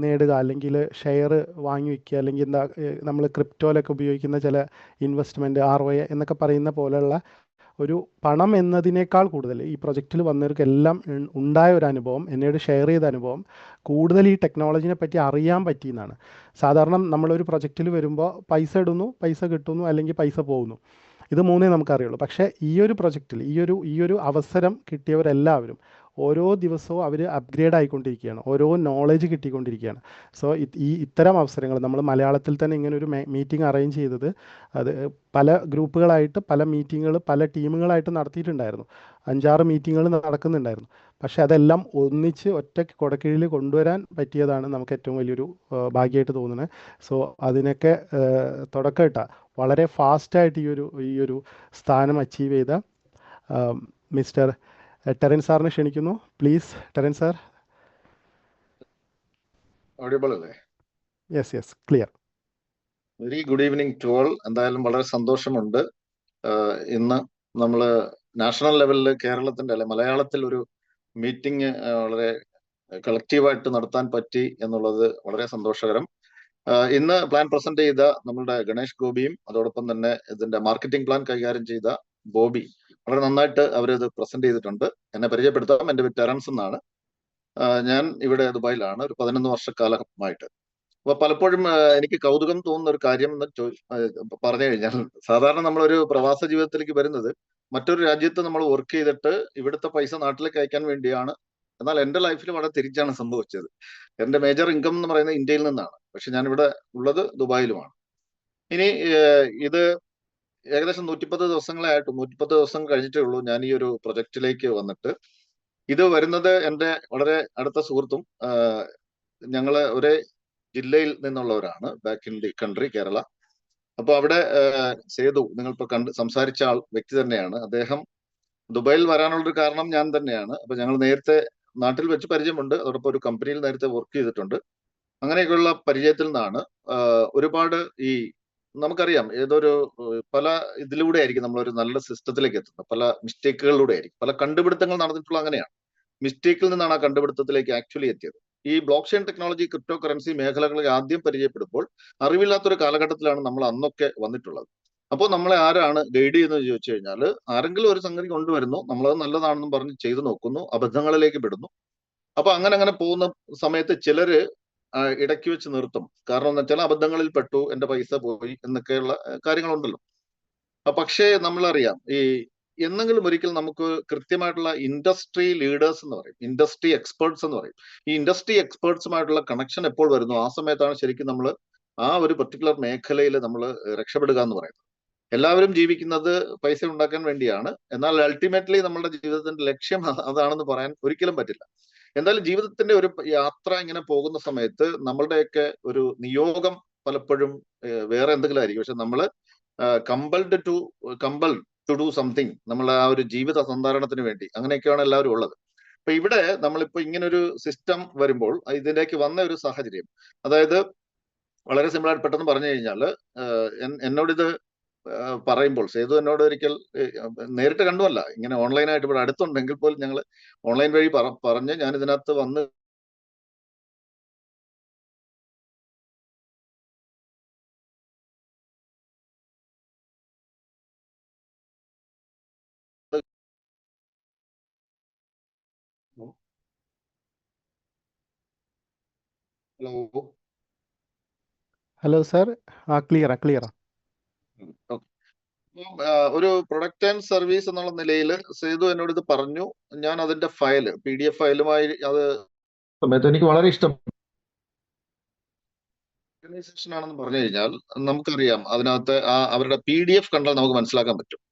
നേടുക, അല്ലെങ്കിൽ ഷെയർ വാങ്ങി വയ്ക്കുക, അല്ലെങ്കിൽ എന്താ നമ്മൾ ക്രിപ്റ്റോയിലൊക്കെ ഉപയോഗിക്കുന്ന ചില ഇൻവെസ്റ്റ്മെൻറ്റ് ROI എന്നൊക്കെ പറയുന്ന പോലെയുള്ള ഒരു പണം എന്നതിനേക്കാൾ കൂടുതൽ ഈ പ്രൊജക്റ്റിൽ വന്നവർക്കെല്ലാം ഉണ്ടായ ഒരു അനുഭവം, എന്നോട് ഷെയർ ചെയ്ത അനുഭവം, കൂടുതൽ ഈ ടെക്നോളജിനെ പറ്റി അറിയാൻ പറ്റിയെന്നാണ്. സാധാരണ നമ്മളൊരു പ്രൊജക്റ്റിൽ വരുമ്പോൾ പൈസ ഇടുന്നു, പൈസ കിട്ടുന്നു, അല്ലെങ്കിൽ പൈസ പോകുന്നു. ഇത് 3 നമുക്കറിയുള്ളൂ. പക്ഷേ ഈ ഒരു പ്രൊജക്റ്റിൽ ഈ ഒരു അവസരം കിട്ടിയവരെല്ലാവരും ഓരോ ദിവസവും അവർ അപ്ഗ്രേഡ് ആയിക്കൊണ്ടിരിക്കുകയാണ്, ഓരോ നോളജ് കിട്ടിക്കൊണ്ടിരിക്കുകയാണ്. സോ ഇത്തരം അവസരങ്ങൾ നമ്മൾ മലയാളത്തിൽ തന്നെ ഇങ്ങനെ ഒരു മീറ്റിംഗ് അറേഞ്ച് ചെയ്തത്, അത് പല ഗ്രൂപ്പുകളായിട്ട് പല മീറ്റിങ്ങുകൾ പല ടീമുകളായിട്ട് നടത്തിയിട്ടുണ്ടായിരുന്നു. 5-6 മീറ്റിങ്ങുകൾ നടക്കുന്നുണ്ടായിരുന്നു. പക്ഷേ അതെല്ലാം ഒന്നിച്ച് ഒറ്റ കുടക്കീഴിൽ കൊണ്ടുവരാൻ പറ്റിയതാണ് നമുക്ക് ഏറ്റവും വലിയൊരു ഭാഗ്യമായിട്ട് തോന്നുന്നത്. സോ അതിനൊക്കെ തുടക്കമിട്ട വളരെ ഫാസ്റ്റായിട്ട് ഈ ഒരു സ്ഥാനം അച്ചീവ് ചെയ്ത മിസ്റ്റർ ടെറൻ സാറിനെ ക്ഷണിക്കുന്നു. Please Terran sir. ഓഡിബിൾ അല്ലേ? Yes clear. Very good evening to all. എന്തായാലും വളരെ സന്തോഷമുണ്ട്. ഇന്ന് നമ്മൾ നാഷണൽ ലെവലിൽ കേരളത്തിന്റെ അല്ലെ മലയാളത്തിൽ ഒരു മീറ്റിംഗ് വളരെ കളക്റ്റീവായിട്ട് നടത്താൻ പറ്റി എന്നുള്ളത് വളരെ സന്തോഷകരം. ഇന്ന് പ്ലാൻ പ്രസന്റ് ചെയ്ത നമ്മളുടെ ഗണേഷ് ഗോപിയും അതോടൊപ്പം തന്നെ ഇതിന്റെ മാർക്കറ്റിംഗ് പ്ലാൻ കൈകാര്യം ചെയ്ത ബോബി വളരെ നന്നായിട്ട് അവരിത് പ്രസന്റ് ചെയ്തിട്ടുണ്ട്. എന്നെ പരിചയപ്പെടുത്താം, എന്റെ പേര് ടെറൻസ് എന്നാണ്. ഞാൻ ഇവിടെ ദുബായിലാണ് ഒരു 11 വർഷക്കാലമായിട്ട്. അപ്പൊ പലപ്പോഴും എനിക്ക് കൗതുകം തോന്നുന്ന ഒരു കാര്യം എന്ന് പറഞ്ഞു കഴിഞ്ഞാൽ, സാധാരണ നമ്മളൊരു പ്രവാസ ജീവിതത്തിലേക്ക് വരുന്നത് മറ്റൊരു രാജ്യത്ത് നമ്മൾ വർക്ക് ചെയ്തിട്ട് ഇവിടുത്തെ പൈസ നാട്ടിലേക്ക് അയക്കാൻ വേണ്ടിയാണ്. എന്നാൽ എന്റെ ലൈഫിൽ വളരെ തിരിച്ചാണ് സംഭവിച്ചത്. എന്റെ മേജർ ഇൻകം എന്ന് പറയുന്നത് ഇന്ത്യയിൽ നിന്നാണ്, പക്ഷെ ഞാൻ ഇവിടെ ഉള്ളത് ദുബായിലുമാണ്. ഇനി ഇത് ഏകദേശം 110 ദിവസങ്ങളെ ആയിട്ടും 110 ദിവസം കഴിഞ്ഞിട്ടേ ഉള്ളൂ ഞാൻ ഈ ഒരു പ്രൊജക്റ്റിലേക്ക് വന്നിട്ട്. ഇത് വരുന്നത് എന്റെ വളരെ അടുത്ത സുഹൃത്തും ഞങ്ങള് ഒരേ ജില്ലയിൽ നിന്നുള്ളവരാണ്, back in the country Kerala. അപ്പൊ അവിടെ സേതു നിങ്ങളിപ്പോ സംസാരിച്ച വ്യക്തി തന്നെയാണ്. അദ്ദേഹം ദുബായിൽ വരാനുള്ളൊരു കാരണം ഞാൻ തന്നെയാണ്. അപ്പൊ ഞങ്ങൾ നേരത്തെ നാട്ടിൽ വെച്ച് പരിചയമുണ്ട്, അതോടൊപ്പം ഒരു കമ്പനിയിൽ നേരത്തെ വർക്ക് ചെയ്തിട്ടുണ്ട്. അങ്ങനെയൊക്കെയുള്ള പരിചയത്തിൽ നിന്നാണ് ഒരുപാട് ഈ നമുക്കറിയാം ഏതൊരു പല ഇതിലൂടെ ആയിരിക്കും നമ്മളൊരു നല്ല സിസ്റ്റത്തിലേക്ക് എത്തുന്നത്, പല മിസ്റ്റേക്കുകളിലൂടെ ആയിരിക്കും, പല കണ്ടുപിടുത്തങ്ങൾ നടന്നിട്ടുള്ള അങ്ങനെയാണ്. മിസ്റ്റേക്കിൽ നിന്നാണ് ആ കണ്ടുപിടുത്തത്തിലേക്ക് ആക്ച്വലി എത്തിയത്. ഈ block chain technology, crypto currency മേഖലകളെ ആദ്യം പരിചയപ്പെടുമ്പോൾ അറിവില്ലാത്തൊരു കാലഘട്ടത്തിലാണ് നമ്മൾ അന്നൊക്കെ വന്നിട്ടുള്ളത്. അപ്പോൾ നമ്മളെ ആരാണ് ഗൈഡ് ചെയ്യുന്നത് ചോദിച്ചു കഴിഞ്ഞാൽ, ആരെങ്കിലും ഒരു സംഗതി കൊണ്ടുവരുന്നു, നമ്മളത് നല്ലതാണെന്നും പറഞ്ഞ് ചെയ്തു നോക്കുന്നു, അബദ്ധങ്ങളിലേക്ക് പെടുന്നു. അപ്പൊ അങ്ങനെ പോകുന്ന സമയത്ത് ചിലര് ഇടയ്ക്ക് വെച്ച് നിർത്തും. കാരണം എന്ന് വെച്ചാൽ അബദ്ധങ്ങളിൽ പെട്ടു, എന്റെ പൈസ പോയി എന്നൊക്കെയുള്ള കാര്യങ്ങളുണ്ടല്ലോ. പക്ഷേ നമ്മളറിയാം ഈ എന്നെങ്കിലും ഒരിക്കൽ നമുക്ക് കൃത്യമായിട്ടുള്ള ഇൻഡസ്ട്രി ലീഡേഴ്സ് എന്ന് പറയും, ഇൻഡസ്ട്രി എക്സ്പേർട്സ് എന്ന് പറയും. ഈ ഇൻഡസ്ട്രി എക്സ്പേർട്സുമായിട്ടുള്ള കണക്ഷൻ എപ്പോൾ വരുന്നു, ആ സമയത്താണ് ശരിക്കും നമ്മൾ ആ ഒരു പെർട്ടിക്കുലർ മേഖലയിൽ നമ്മൾ രക്ഷപ്പെടുക എന്ന് പറയുന്നത്. എല്ലാവരും ജീവിക്കുന്നത് പൈസ ഉണ്ടാക്കാൻ വേണ്ടിയാണ്, എന്നാൽ അൾട്ടിമേറ്റ്ലി നമ്മളുടെ ജീവിതത്തിന്റെ ലക്ഷ്യം അതാണെന്ന് പറയാൻ ഒരിക്കലും പറ്റില്ല. എന്തായാലും ജീവിതത്തിന്റെ ഒരു യാത്ര ഇങ്ങനെ പോകുന്ന സമയത്ത് നമ്മളുടെയൊക്കെ ഒരു നിയോഗം പലപ്പോഴും വേറെ എന്തെങ്കിലും ആയിരിക്കും. പക്ഷെ നമ്മള് കമ്പൽഡ് ടു ഡു സംതിങ്, നമ്മളെ ആ ഒരു ജീവിത സന്ധാരണത്തിന് വേണ്ടി അങ്ങനെയൊക്കെയാണ് എല്ലാവരും ഉള്ളത്. അപ്പൊ ഇവിടെ നമ്മളിപ്പോ ഇങ്ങനൊരു സിസ്റ്റം വരുമ്പോൾ ഇതിലേക്ക് വന്ന ഒരു സാഹചര്യം, അതായത് വളരെ സിമ്പിൾ ആയിട്ട് പെട്ടെന്ന് പറഞ്ഞു കഴിഞ്ഞാൽ, എന്നോടിത് പറയുമ്പോൾ സേതു എന്നോട് ഒരിക്കൽ നേരിട്ട് കണ്ടുമല്ല, ഇങ്ങനെ ഓൺലൈനായിട്ട് ഇവിടെ അടുത്തുണ്ടെങ്കിൽ പോലും ഞങ്ങൾ ഓൺലൈൻ വഴി പറഞ്ഞ് ഞാൻ ഇതിനകത്ത് വന്ന് ഹലോ സാർ, ക്ലിയറാ. ഒരു പ്രൊഡക്റ്റ് ആൻഡ് സർവീസ് എന്നുള്ള നിലയിൽ സേതു എന്നോട് ഇത് പറഞ്ഞു. ഞാൻ അതിന്റെ ഫയല് PDF ഫയലുമായി അത് സമയത്ത് എനിക്ക് വളരെ ഇഷ്ടം ഓർഗനൈസേഷൻ ആണെന്ന് പറഞ്ഞു കഴിഞ്ഞാൽ, നമുക്കറിയാം അതിനകത്ത് അവരുടെ PDF കണ്ടാൽ നമുക്ക് മനസ്സിലാക്കാൻ പറ്റും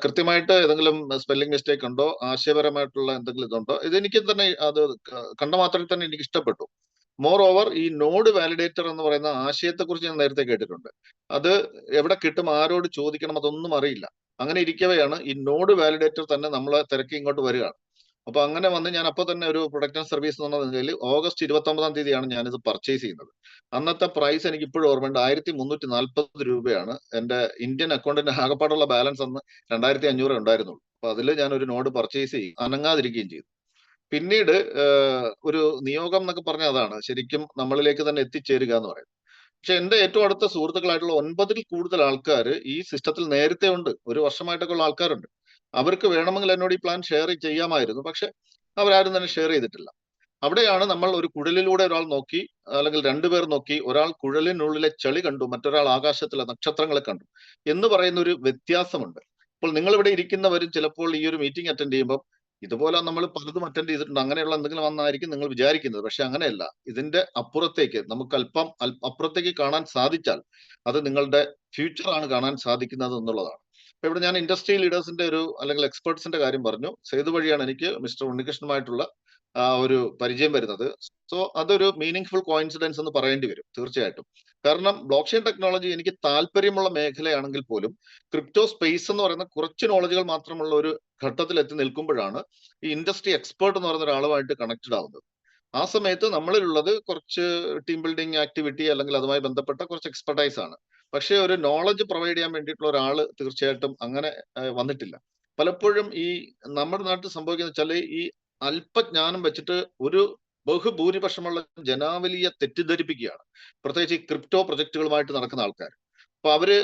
കൃത്യമായിട്ട് ഏതെങ്കിലും സ്പെല്ലിംഗ് മിസ്റ്റേക്ക് ഉണ്ടോ, ആശയപരമായിട്ടുള്ള എന്തെങ്കിലും ഇതുണ്ടോ. ഇതെനിക്ക് തന്നെ അത് കണ്ട മാത്രമേ തന്നെ എനിക്ക് ഇഷ്ടപ്പെട്ടു. മോർ ഓവർ ഈ നോഡ് വാലിഡേറ്റർ എന്ന് പറയുന്ന ആശയത്തെക്കുറിച്ച് ഞാൻ നേരത്തെ കേട്ടിട്ടുണ്ട്. അത് എവിടെ കിട്ടും, ആരോട് ചോദിക്കണം, അതൊന്നും അറിയില്ല. അങ്ങനെ ഇരിക്കവെയാണ് ഈ നോഡ് വാലിഡേറ്റർ തന്നെ നമ്മളെ തിരക്കി ഇങ്ങോട്ട് വരികയാണ്. അപ്പൊ അങ്ങനെ വന്ന് ഞാൻ അപ്പോൾ തന്നെ ഒരു പ്രൊഡക്റ്റ് ആൻഡ് സർവീസ് എന്നുള്ള നിലയിൽ August 29-ാം തീയതിയാണ് ഞാനിത് പർച്ചേസ് ചെയ്യുന്നത്. അന്നത്തെ പ്രൈസ് എനിക്ക് ഇപ്പോഴും ഓർമ്മയുണ്ട്, 1340 രൂപയാണ്. എന്റെ ഇന്ത്യൻ അക്കൗണ്ടിന്റെ ആകപ്പാടുള്ള ബാലൻസ് അന്ന് 2500 ഉണ്ടായിരുന്നുള്ളൂ. അപ്പൊ അതിൽ ഞാൻ ഒരു നോഡ് പർച്ചേസ് ചെയ്യും, അനങ്ങാതിരിക്കുകയും ചെയ്തു. പിന്നീട് ഒരു നിയോഗം എന്നൊക്കെ പറഞ്ഞാൽ അതാണ് ശരിക്കും നമ്മളിലേക്ക് തന്നെ എത്തിച്ചേരുക എന്ന് പറയുന്നത്. പക്ഷെ എന്റെ ഏറ്റവും അടുത്ത സുഹൃത്തുക്കളായിട്ടുള്ള 9-ൽ കൂടുതൽ ആൾക്കാർ ഈ സിസ്റ്റത്തിൽ നേരത്തെ ഉണ്ട്, ഒരു വർഷമായിട്ടൊക്കെ ഉള്ള ആൾക്കാരുണ്ട്. അവർക്ക് വേണമെങ്കിൽ എന്നോട് ഈ പ്ലാൻ ഷെയർ ചെയ്യാമായിരുന്നു, പക്ഷെ അവരാരും തന്നെ ഷെയർ ചെയ്തിട്ടില്ല. അവിടെയാണ് നമ്മൾ ഒരു കുഴലിലൂടെ ഒരാൾ നോക്കി, അല്ലെങ്കിൽ രണ്ടുപേർ നോക്കി, ഒരാൾ കുഴലിനുള്ളിലെ ചെളി കണ്ടു, മറ്റൊരാൾ ആകാശത്തിലെ നക്ഷത്രങ്ങളെ കണ്ടു എന്ന് പറയുന്ന ഒരു വ്യത്യാസമുണ്ട്. അപ്പോൾ നിങ്ങൾ ഇവിടെ ഇരിക്കുന്നവരും ചിലപ്പോൾ ഈ ഒരു മീറ്റിംഗ് അറ്റൻഡ് ചെയ്യുമ്പോൾ ഇതുപോലെ നമ്മൾ പലതും അറ്റൻഡ് ചെയ്തിട്ടുണ്ട്, അങ്ങനെയുള്ള എന്തെങ്കിലും വന്നായിരിക്കും നിങ്ങൾ വിചാരിക്കുന്നത്. പക്ഷെ അങ്ങനെയല്ല, ഇതിന്റെ അപ്പുറത്തേക്ക് നമുക്ക് അല്പം അപ്പുറത്തേക്ക് കാണാൻ സാധിച്ചാൽ അത് നിങ്ങളുടെ ഫ്യൂച്ചറാണ് കാണാൻ സാധിക്കുന്നത് എന്നുള്ളതാണ്. അപ്പൊ ഇവിടെ ഞാൻ ഇൻഡസ്ട്രി ലീഡേഴ്സിന്റെ അല്ലെങ്കിൽ എക്സ്പേർട്സിന്റെ കാര്യം പറഞ്ഞു. സേതു വഴിയാണ് എനിക്ക് മിസ്റ്റർ ഉണ്ണികൃഷ്ണനുമായിട്ടുള്ള ഒരു പരിചയം വരുന്നത്. സോ അതൊരു മീനിങ് ഫുൾ കോയിൻസിഡൻസ് എന്ന് പറയേണ്ടി വരും തീർച്ചയായിട്ടും. കാരണം ബ്ലോക്ക് ചെയിൻ ടെക്നോളജി എനിക്ക് താല്പര്യമുള്ള മേഖലയാണെങ്കിൽ പോലും ക്രിപ്റ്റോ സ്പേസ് എന്ന് പറയുന്ന കുറച്ച് നോളജുകൾ മാത്രമുള്ള ഒരു ഘട്ടത്തിൽ എത്തി നിൽക്കുമ്പോഴാണ് ഈ ഇൻഡസ്ട്രി എക്സ്പേർട്ട് എന്ന് പറയുന്ന ഒരാളുമായിട്ട് കണക്റ്റഡ് ആവുന്നത്. ആ സമയത്ത് നമ്മളിലുള്ളത് കുറച്ച് ടീം ബിൽഡിംഗ് ആക്ടിവിറ്റി അല്ലെങ്കിൽ അതുമായി ബന്ധപ്പെട്ട കുറച്ച് എക്സ്പെർട്ടൈസ് ആണ്. പക്ഷെ ഒരു നോളജ് പ്രൊവൈഡ് ചെയ്യാൻ വേണ്ടിയിട്ടുള്ള ഒരാൾ തീർച്ചയായിട്ടും അങ്ങനെ വന്നിട്ടില്ല. പലപ്പോഴും ഈ നമ്മുടെ നാട്ടിൽ സംഭവിക്കുന്ന വെച്ചാൽ ഈ അല്പജ്ഞാനം വെച്ചിട്ട് ഒരു ബഹുഭൂരിപക്ഷമുള്ള ജനാവലിയെ തെറ്റിദ്ധരിപ്പിക്കുകയാണ്. പ്രത്യേകിച്ച് ഈ ക്രിപ്റ്റോ പ്രൊജക്ടുകളുമായിട്ട് നടക്കുന്ന ആൾക്കാർ. അപ്പൊ അവര്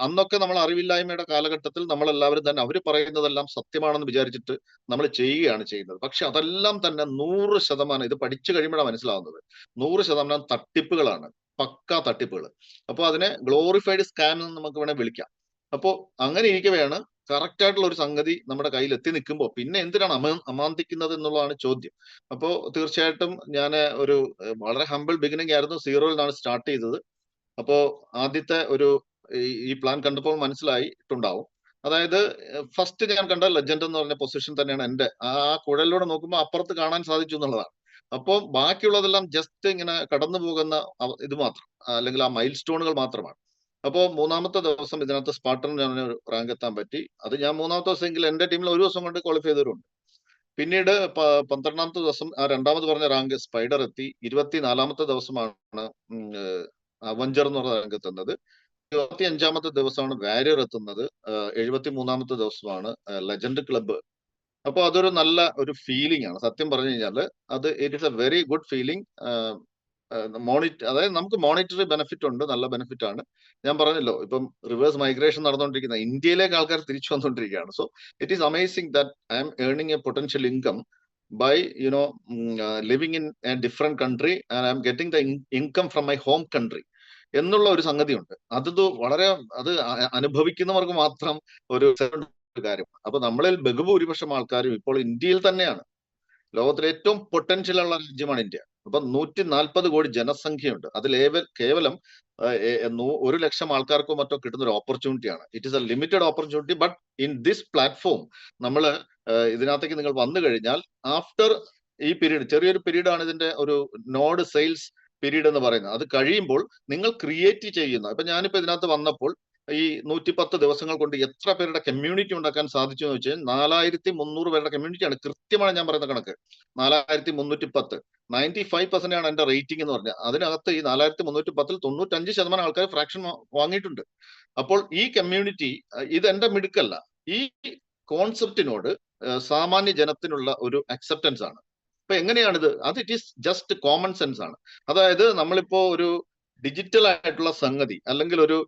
അന്നൊക്കെ നമ്മൾ അറിവില്ലായ്മയുടെ കാലഘട്ടത്തിൽ നമ്മളെല്ലാവരും തന്നെ അവർ പറയുന്നതെല്ലാം സത്യമാണെന്ന് വിചാരിച്ചിട്ട് നമ്മൾ ചെയ്യുകയാണ് ചെയ്യുന്നത്. പക്ഷെ അതെല്ലാം തന്നെ 100% ഇത് പഠിച്ചു കഴിയുമ്പോഴാണ് മനസ്സിലാവുന്നത് 100% തട്ടിപ്പുകളാണ്, പക്കാ തട്ടിപ്പുകൾ. അപ്പോൾ അതിനെ ഗ്ലോറിഫൈഡ് സ്കാം എന്ന് നമുക്ക് വേണേൽ വിളിക്കാം. അപ്പോൾ അങ്ങനെ ഇരിക്കവെയാണ് കറക്റ്റ് ആയിട്ടുള്ള ഒരു സംഗതി നമ്മുടെ കയ്യിൽ എത്തി നിൽക്കുമ്പോൾ പിന്നെ എന്തിനാണ് അമാന്തിക്കുന്നത് എന്നുള്ളതാണ് ചോദ്യം. അപ്പോൾ തീർച്ചയായിട്ടും ഞാൻ ഒരു വളരെ ഹമ്പിൾ ബിഗിനിങ് ആയിരുന്നു, സീറോയിൽ നിന്നാണ് സ്റ്റാർട്ട് ചെയ്തത്. അപ്പോ ആദ്യത്തെ ഒരു ഈ പ്ലാൻ കണ്ടപ്പോൾ മനസ്സിലായിട്ടുണ്ടാവും. അതായത് ഫസ്റ്റ് ഞാൻ കണ്ട ലെജൻഡ് എന്ന് പറഞ്ഞ പൊസിഷൻ തന്നെയാണ് എന്റെ. ആ കുഴലിലൂടെ നോക്കുമ്പോൾ അപ്പുറത്ത് കാണാൻ സാധിച്ചു എന്നുള്ളതാണ്. അപ്പോൾ ബാക്കിയുള്ളതെല്ലാം ജസ്റ്റ് ഇങ്ങനെ കടന്നു പോകുന്ന ഇത് മാത്രം, അല്ലെങ്കിൽ ആ മൈൽ സ്റ്റോണുകൾ മാത്രമാണ്. അപ്പോൾ മൂന്നാമത്തെ ദിവസം ഇതിനകത്ത് സ്പാർട്ടൻ ഞാൻ റാങ്ക് എത്താൻ പറ്റി. അത് ഞാൻ മൂന്നാമത്തെ ദിവസമെങ്കിൽ എന്റെ ടീമിൽ ഒരു ദിവസം കൊണ്ട് ക്വാളിഫൈ ചെയ്തവരുണ്ട്. പിന്നീട് 12ാമത്തെ ദിവസം ആ രണ്ടാമത് പറഞ്ഞ റാങ്ക് സ്പൈഡർ എത്തി. 24ാമത്തെ ദിവസമാണ് അവഞ്ചർ എന്ന് പറഞ്ഞ റാങ്ക് എത്തുന്നത്. 25ാമത്തെ ദിവസമാണ് വാരിയർ എത്തുന്നത്. 73ാമത്തെ ദിവസമാണ് ലെജൻഡ് ക്ലബ്ബ്. അപ്പോൾ അതൊരു നല്ല ഒരു ഫീലിംഗ് ആണ് സത്യം പറഞ്ഞു കഴിഞ്ഞാൽ. അത് it is A very good feeling. അതായത് നമുക്ക് മോണിറ്ററി ബെനിഫിറ്റ് ഉണ്ട്, നല്ല ബെനിഫിറ്റ് ആണ്. ഞാൻ പറഞ്ഞല്ലോ ഇപ്പം റിവേഴ്സ് മൈഗ്രേഷൻ നടന്നുകൊണ്ടിരിക്കുന്ന ഇന്ത്യയിലേക്ക് ആൾക്കാർ തിരിച്ചു വന്നുകൊണ്ടിരിക്കുകയാണ്. So it is amazing that I M earning A potential income by living in a different country and I'm getting the income from my home country എന്നുള്ള ഒരു സംഗതിയുണ്ട്. അത് അനുഭവിക്കുന്നവർക്ക് മാത്രം ഒരു കാര്യം. അപ്പൊ നമ്മളിൽ ബഹുഭൂരിപക്ഷം ആൾക്കാരും ഇപ്പോൾ ഇന്ത്യയിൽ തന്നെയാണ്. ലോകത്തിലെ ഏറ്റവും പൊട്ടൻഷ്യൽ ഉള്ള രാജ്യമാണ് ഇന്ത്യ. അപ്പൊ 140 കോടി ജനസംഖ്യയുണ്ട്. അതിൽ കേവലം 1 ലക്ഷം ആൾക്കാർക്കോ മറ്റോ കിട്ടുന്ന ഒരു ഓപ്പർച്യൂണിറ്റിയാണ്. It is a limited opportunity. But in this platform നമ്മൾ ഇതിനകത്തേക്ക് നിങ്ങൾ വന്നു കഴിഞ്ഞാൽ ആഫ്റ്റർ ഈ പീരീഡ്, ചെറിയൊരു പീരീഡ് ആണ് ഇതിന്റെ ഒരു നോഡ് സെയിൽസ് പീരീഡ് എന്ന് പറയുന്നത്. അത് കഴിയുമ്പോൾ നിങ്ങൾ ക്രിയേറ്റ് ചെയ്യുന്ന, ഇപ്പൊ ഞാനിപ്പോ ഇതിനകത്ത് വന്നപ്പോൾ ഈ 110 ദിവസങ്ങൾ കൊണ്ട് എത്ര പേരുടെ കമ്മ്യൂണിറ്റി ഉണ്ടാക്കാൻ സാധിച്ചു എന്ന് വെച്ചാൽ 4300 പേരുടെ കമ്മ്യൂണിറ്റിയാണ്. കൃത്യമാണ് ഞാൻ പറയുന്ന കണക്ക്. 4310 95% ആണ് എന്റെ റേറ്റിംഗ് എന്ന് പറഞ്ഞാൽ. അതിനകത്ത് ഈ 4310 95% ആൾക്കാർ ഫ്രാക്ഷൻ വാങ്ങിയിട്ടുണ്ട്. അപ്പോൾ ഈ കമ്മ്യൂണിറ്റി ഇത് എന്റെ മിടുക്കല്ല. ഈ കോൺസെപ്റ്റിനോട് സാമാന്യ ജനത്തിനുള്ള ഒരു അക്സെപ്റ്റൻസ് ആണ്. അപ്പൊ എങ്ങനെയാണിത്? അത് it is just common sense ആണ്. അതായത് നമ്മളിപ്പോ ഒരു ഡിജിറ്റൽ ആയിട്ടുള്ള സംഗതി അല്ലെങ്കിൽ ഒരു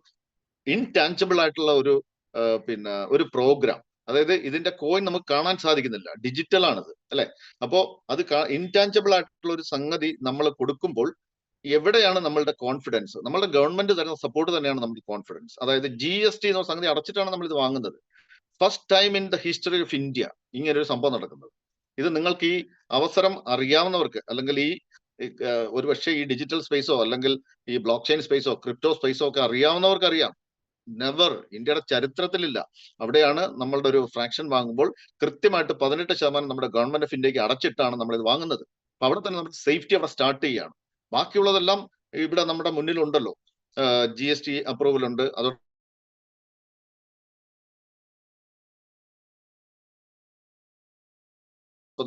ഇൻടാഞ്ചിബിൾ ആയിട്ടുള്ള ഒരു പ്രോഗ്രാം, അതായത് ഇതിന്റെ കോയിൻ നമുക്ക് കാണാൻ സാധിക്കുന്നില്ല, ഡിജിറ്റൽ ആണിത് അല്ലെ. അപ്പോ അത് ഇൻടാഞ്ചിബിൾ ആയിട്ടുള്ള ഒരു സംഗതി നമ്മൾ കൊടുക്കുമ്പോൾ എവിടെയാണ് നമ്മളുടെ കോൺഫിഡൻസ്? നമ്മളുടെ ഗവൺമെന്റ് തരുന്ന സപ്പോർട്ട് തന്നെയാണ് നമ്മുടെ കോൺഫിഡൻസ്. അതായത് GST എന്ന സംഗതി അടച്ചിട്ടാണ് നമ്മൾ ഇത് വാങ്ങുന്നത്. First time in the history of India ഇങ്ങനെ ഒരു സംഭവം നടക്കുന്നത്. ഇത് നിങ്ങൾക്ക് ഈ അവസരം അറിയാവുന്നവർക്ക്, അല്ലെങ്കിൽ ഈ ഒരുപക്ഷെ ഈ ഡിജിറ്റൽ സ്പേസോ അല്ലെങ്കിൽ ഈ ബ്ലോക്ക് ചെയിൻ സ്പേസോ ക്രിപ്റ്റോ സ്പേസോ ഒക്കെ അറിയാവുന്നവർക്ക് അറിയാം. നെവർ, ഇന്ത്യയുടെ ചരിത്രത്തിലില്ല. അവിടെയാണ് നമ്മളുടെ ഒരു ഫ്രാക്ഷൻ വാങ്ങുമ്പോൾ കൃത്യമായിട്ട് 18% നമ്മുടെ ഗവൺമെന്റ് ഓഫ് ഇന്ത്യക്ക് അടച്ചിട്ടാണ് നമ്മൾ ഇത് വാങ്ങുന്നത്. അപ്പൊ അവിടെ തന്നെ നമ്മുടെ സേഫ്റ്റി അവിടെ സ്റ്റാർട്ട് ചെയ്യുകയാണ്. ബാക്കിയുള്ളതെല്ലാം ഇവിടെ നമ്മുടെ മുന്നിലുണ്ടല്ലോ. GST അപ്രൂവൽ ഉണ്ട്, അതോടൊപ്പം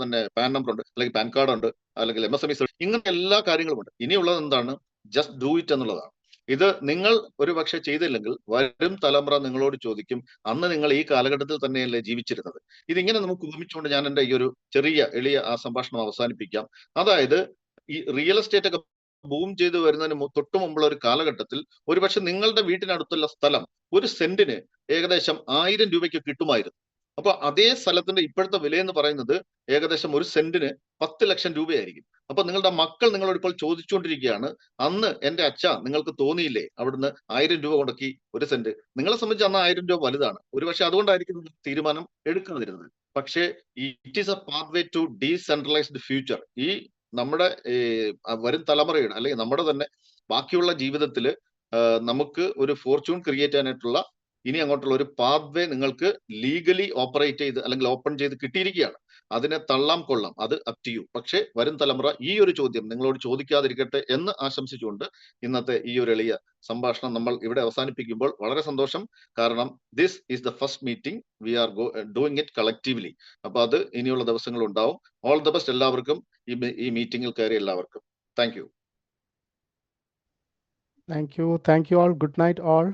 തന്നെ പാൻ നമ്പർ ഉണ്ട്, അല്ലെങ്കിൽ പാൻ കാർഡ് ഉണ്ട്, അല്ലെങ്കിൽ MSME, ഇങ്ങനെ എല്ലാ കാര്യങ്ങളും ഉണ്ട്. ഇനിയുള്ളത് എന്താണ്? ജസ്റ്റ് ഡു ഇറ്റ് എന്നുള്ളതാണ്. ഇത് നിങ്ങൾ ഒരു പക്ഷെ ചെയ്തില്ലെങ്കിൽ വരും തലമുറ നിങ്ങളോട് ചോദിക്കും, അന്ന് നിങ്ങൾ ഈ കാലഘട്ടത്തിൽ തന്നെയല്ലേ ജീവിച്ചിരുന്നത്. ഇതിങ്ങനെ നമുക്ക് ഉപമിച്ചുകൊണ്ട് ഞാൻ എൻ്റെ ഈ ഒരു ചെറിയ എളിയ ആ സംഭാഷണം അവസാനിപ്പിക്കാം. അതായത് ഈ റിയൽ എസ്റ്റേറ്റ് ഒക്കെ ബൂം ചെയ്ത് വരുന്നതിന് തൊട്ട് മുമ്പുള്ള ഒരു കാലഘട്ടത്തിൽ ഒരുപക്ഷെ നിങ്ങളുടെ വീട്ടിനടുത്തുള്ള സ്ഥലം ഒരു സെന്റിന് ഏകദേശം 1000 രൂപയ്ക്ക് കിട്ടുമായിരുന്നു. അപ്പൊ അതേ സ്ഥലത്തിന്റെ ഇപ്പോഴത്തെ വില എന്ന് പറയുന്നത് ഏകദേശം ഒരു സെന്റിന് 10 ലക്ഷം രൂപയായിരിക്കും. അപ്പൊ നിങ്ങളുടെ മക്കൾ നിങ്ങളോട് ഇപ്പോൾ ചോദിച്ചുകൊണ്ടിരിക്കുകയാണ്, അന്ന് എന്റെ അച്ഛ നിങ്ങൾക്ക് തോന്നിയില്ലേ അവിടുന്ന് 1000 രൂപ കൊണ്ടക്കി ഒരു സെന്റ്? നിങ്ങളെ സംബന്ധിച്ച് അന്ന് 1000 രൂപ വലുതാണ്. ഒരുപക്ഷെ അതുകൊണ്ടായിരിക്കും തീരുമാനം എടുക്കാതിരുന്നത്. പക്ഷേ it is a pathway to decentralised future. ഈ നമ്മുടെ വരും തലമുറയുടെ അല്ലെങ്കിൽ നമ്മുടെ തന്നെ ബാക്കിയുള്ള ജീവിതത്തിൽ നമുക്ക് ഒരു ഫോർച്യൂൺ ക്രിയേറ്റ് ചെയ്യാനായിട്ടുള്ള ഇനി അങ്ങോട്ടുള്ള ഒരു പാത്വേ നിങ്ങൾക്ക് ലീഗലി ഓപ്പറേറ്റ് ചെയ്ത് അല്ലെങ്കിൽ ഓപ്പൺ ചെയ്ത് കിട്ടിയിരിക്കുകയാണ്. അതിനെ തള്ളാം കൊള്ളാം, അത് അപ് ടു യു. പക്ഷെ വരും തലമുറ ഈ ഒരു ചോദ്യം നിങ്ങളോട് ചോദിക്കാതിരിക്കട്ടെ എന്ന് ആശംസിച്ചുകൊണ്ട് ഇന്നത്തെ ഈ ഒരു എളിയ സംഭാഷണം നമ്മൾ ഇവിടെ അവസാനിപ്പിക്കുമ്പോൾ വളരെ സന്തോഷം. കാരണം this is the first meeting, we are doing it collectively. അപ്പൊ അത് ഇനിയുള്ള ദിവസങ്ങൾ ഉണ്ടാവും. ഓൾ ദ ബെസ്റ്റ് എല്ലാവർക്കും, ഈ മീറ്റിംഗിൽ കയറി എല്ലാവർക്കും. Thank you. Thank you all. Good night all.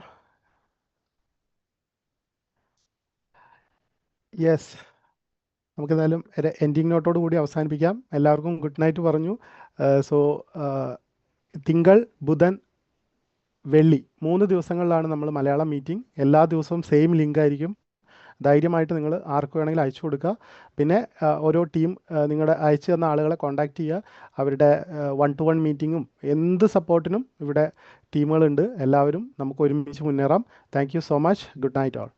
Yes, നമുക്കെന്തായാലും ഒരു എൻഡിങ് നോട്ടോട് കൂടി അവസാനിപ്പിക്കാം. എല്ലാവർക്കും ഗുഡ് നൈറ്റ് പറഞ്ഞു. സോ തിങ്കൾ, ബുധൻ, വെള്ളി 3 ദിവസങ്ങളിലാണ് നമ്മൾ മലയാളം മീറ്റിംഗ്. എല്ലാ ദിവസവും സെയിം ലിങ്ക് ആയിരിക്കും. ധൈര്യമായിട്ട് നിങ്ങൾ ആർക്ക് വേണമെങ്കിലും അയച്ചു കൊടുക്കുക. പിന്നെ ഓരോ ടീം നിങ്ങളുടെ അയച്ചു തന്ന ആളുകളെ കോൺടാക്റ്റ് ചെയ്യുക. അവരുടെ 1-to-1 മീറ്റിങ്ങും എന്ത് സപ്പോർട്ടിനും ഇവിടെ ടീമുകളുണ്ട്. എല്ലാവരും നമുക്ക് ഒരുമിച്ച് മുന്നേറാം. Thank you so much. Good night all.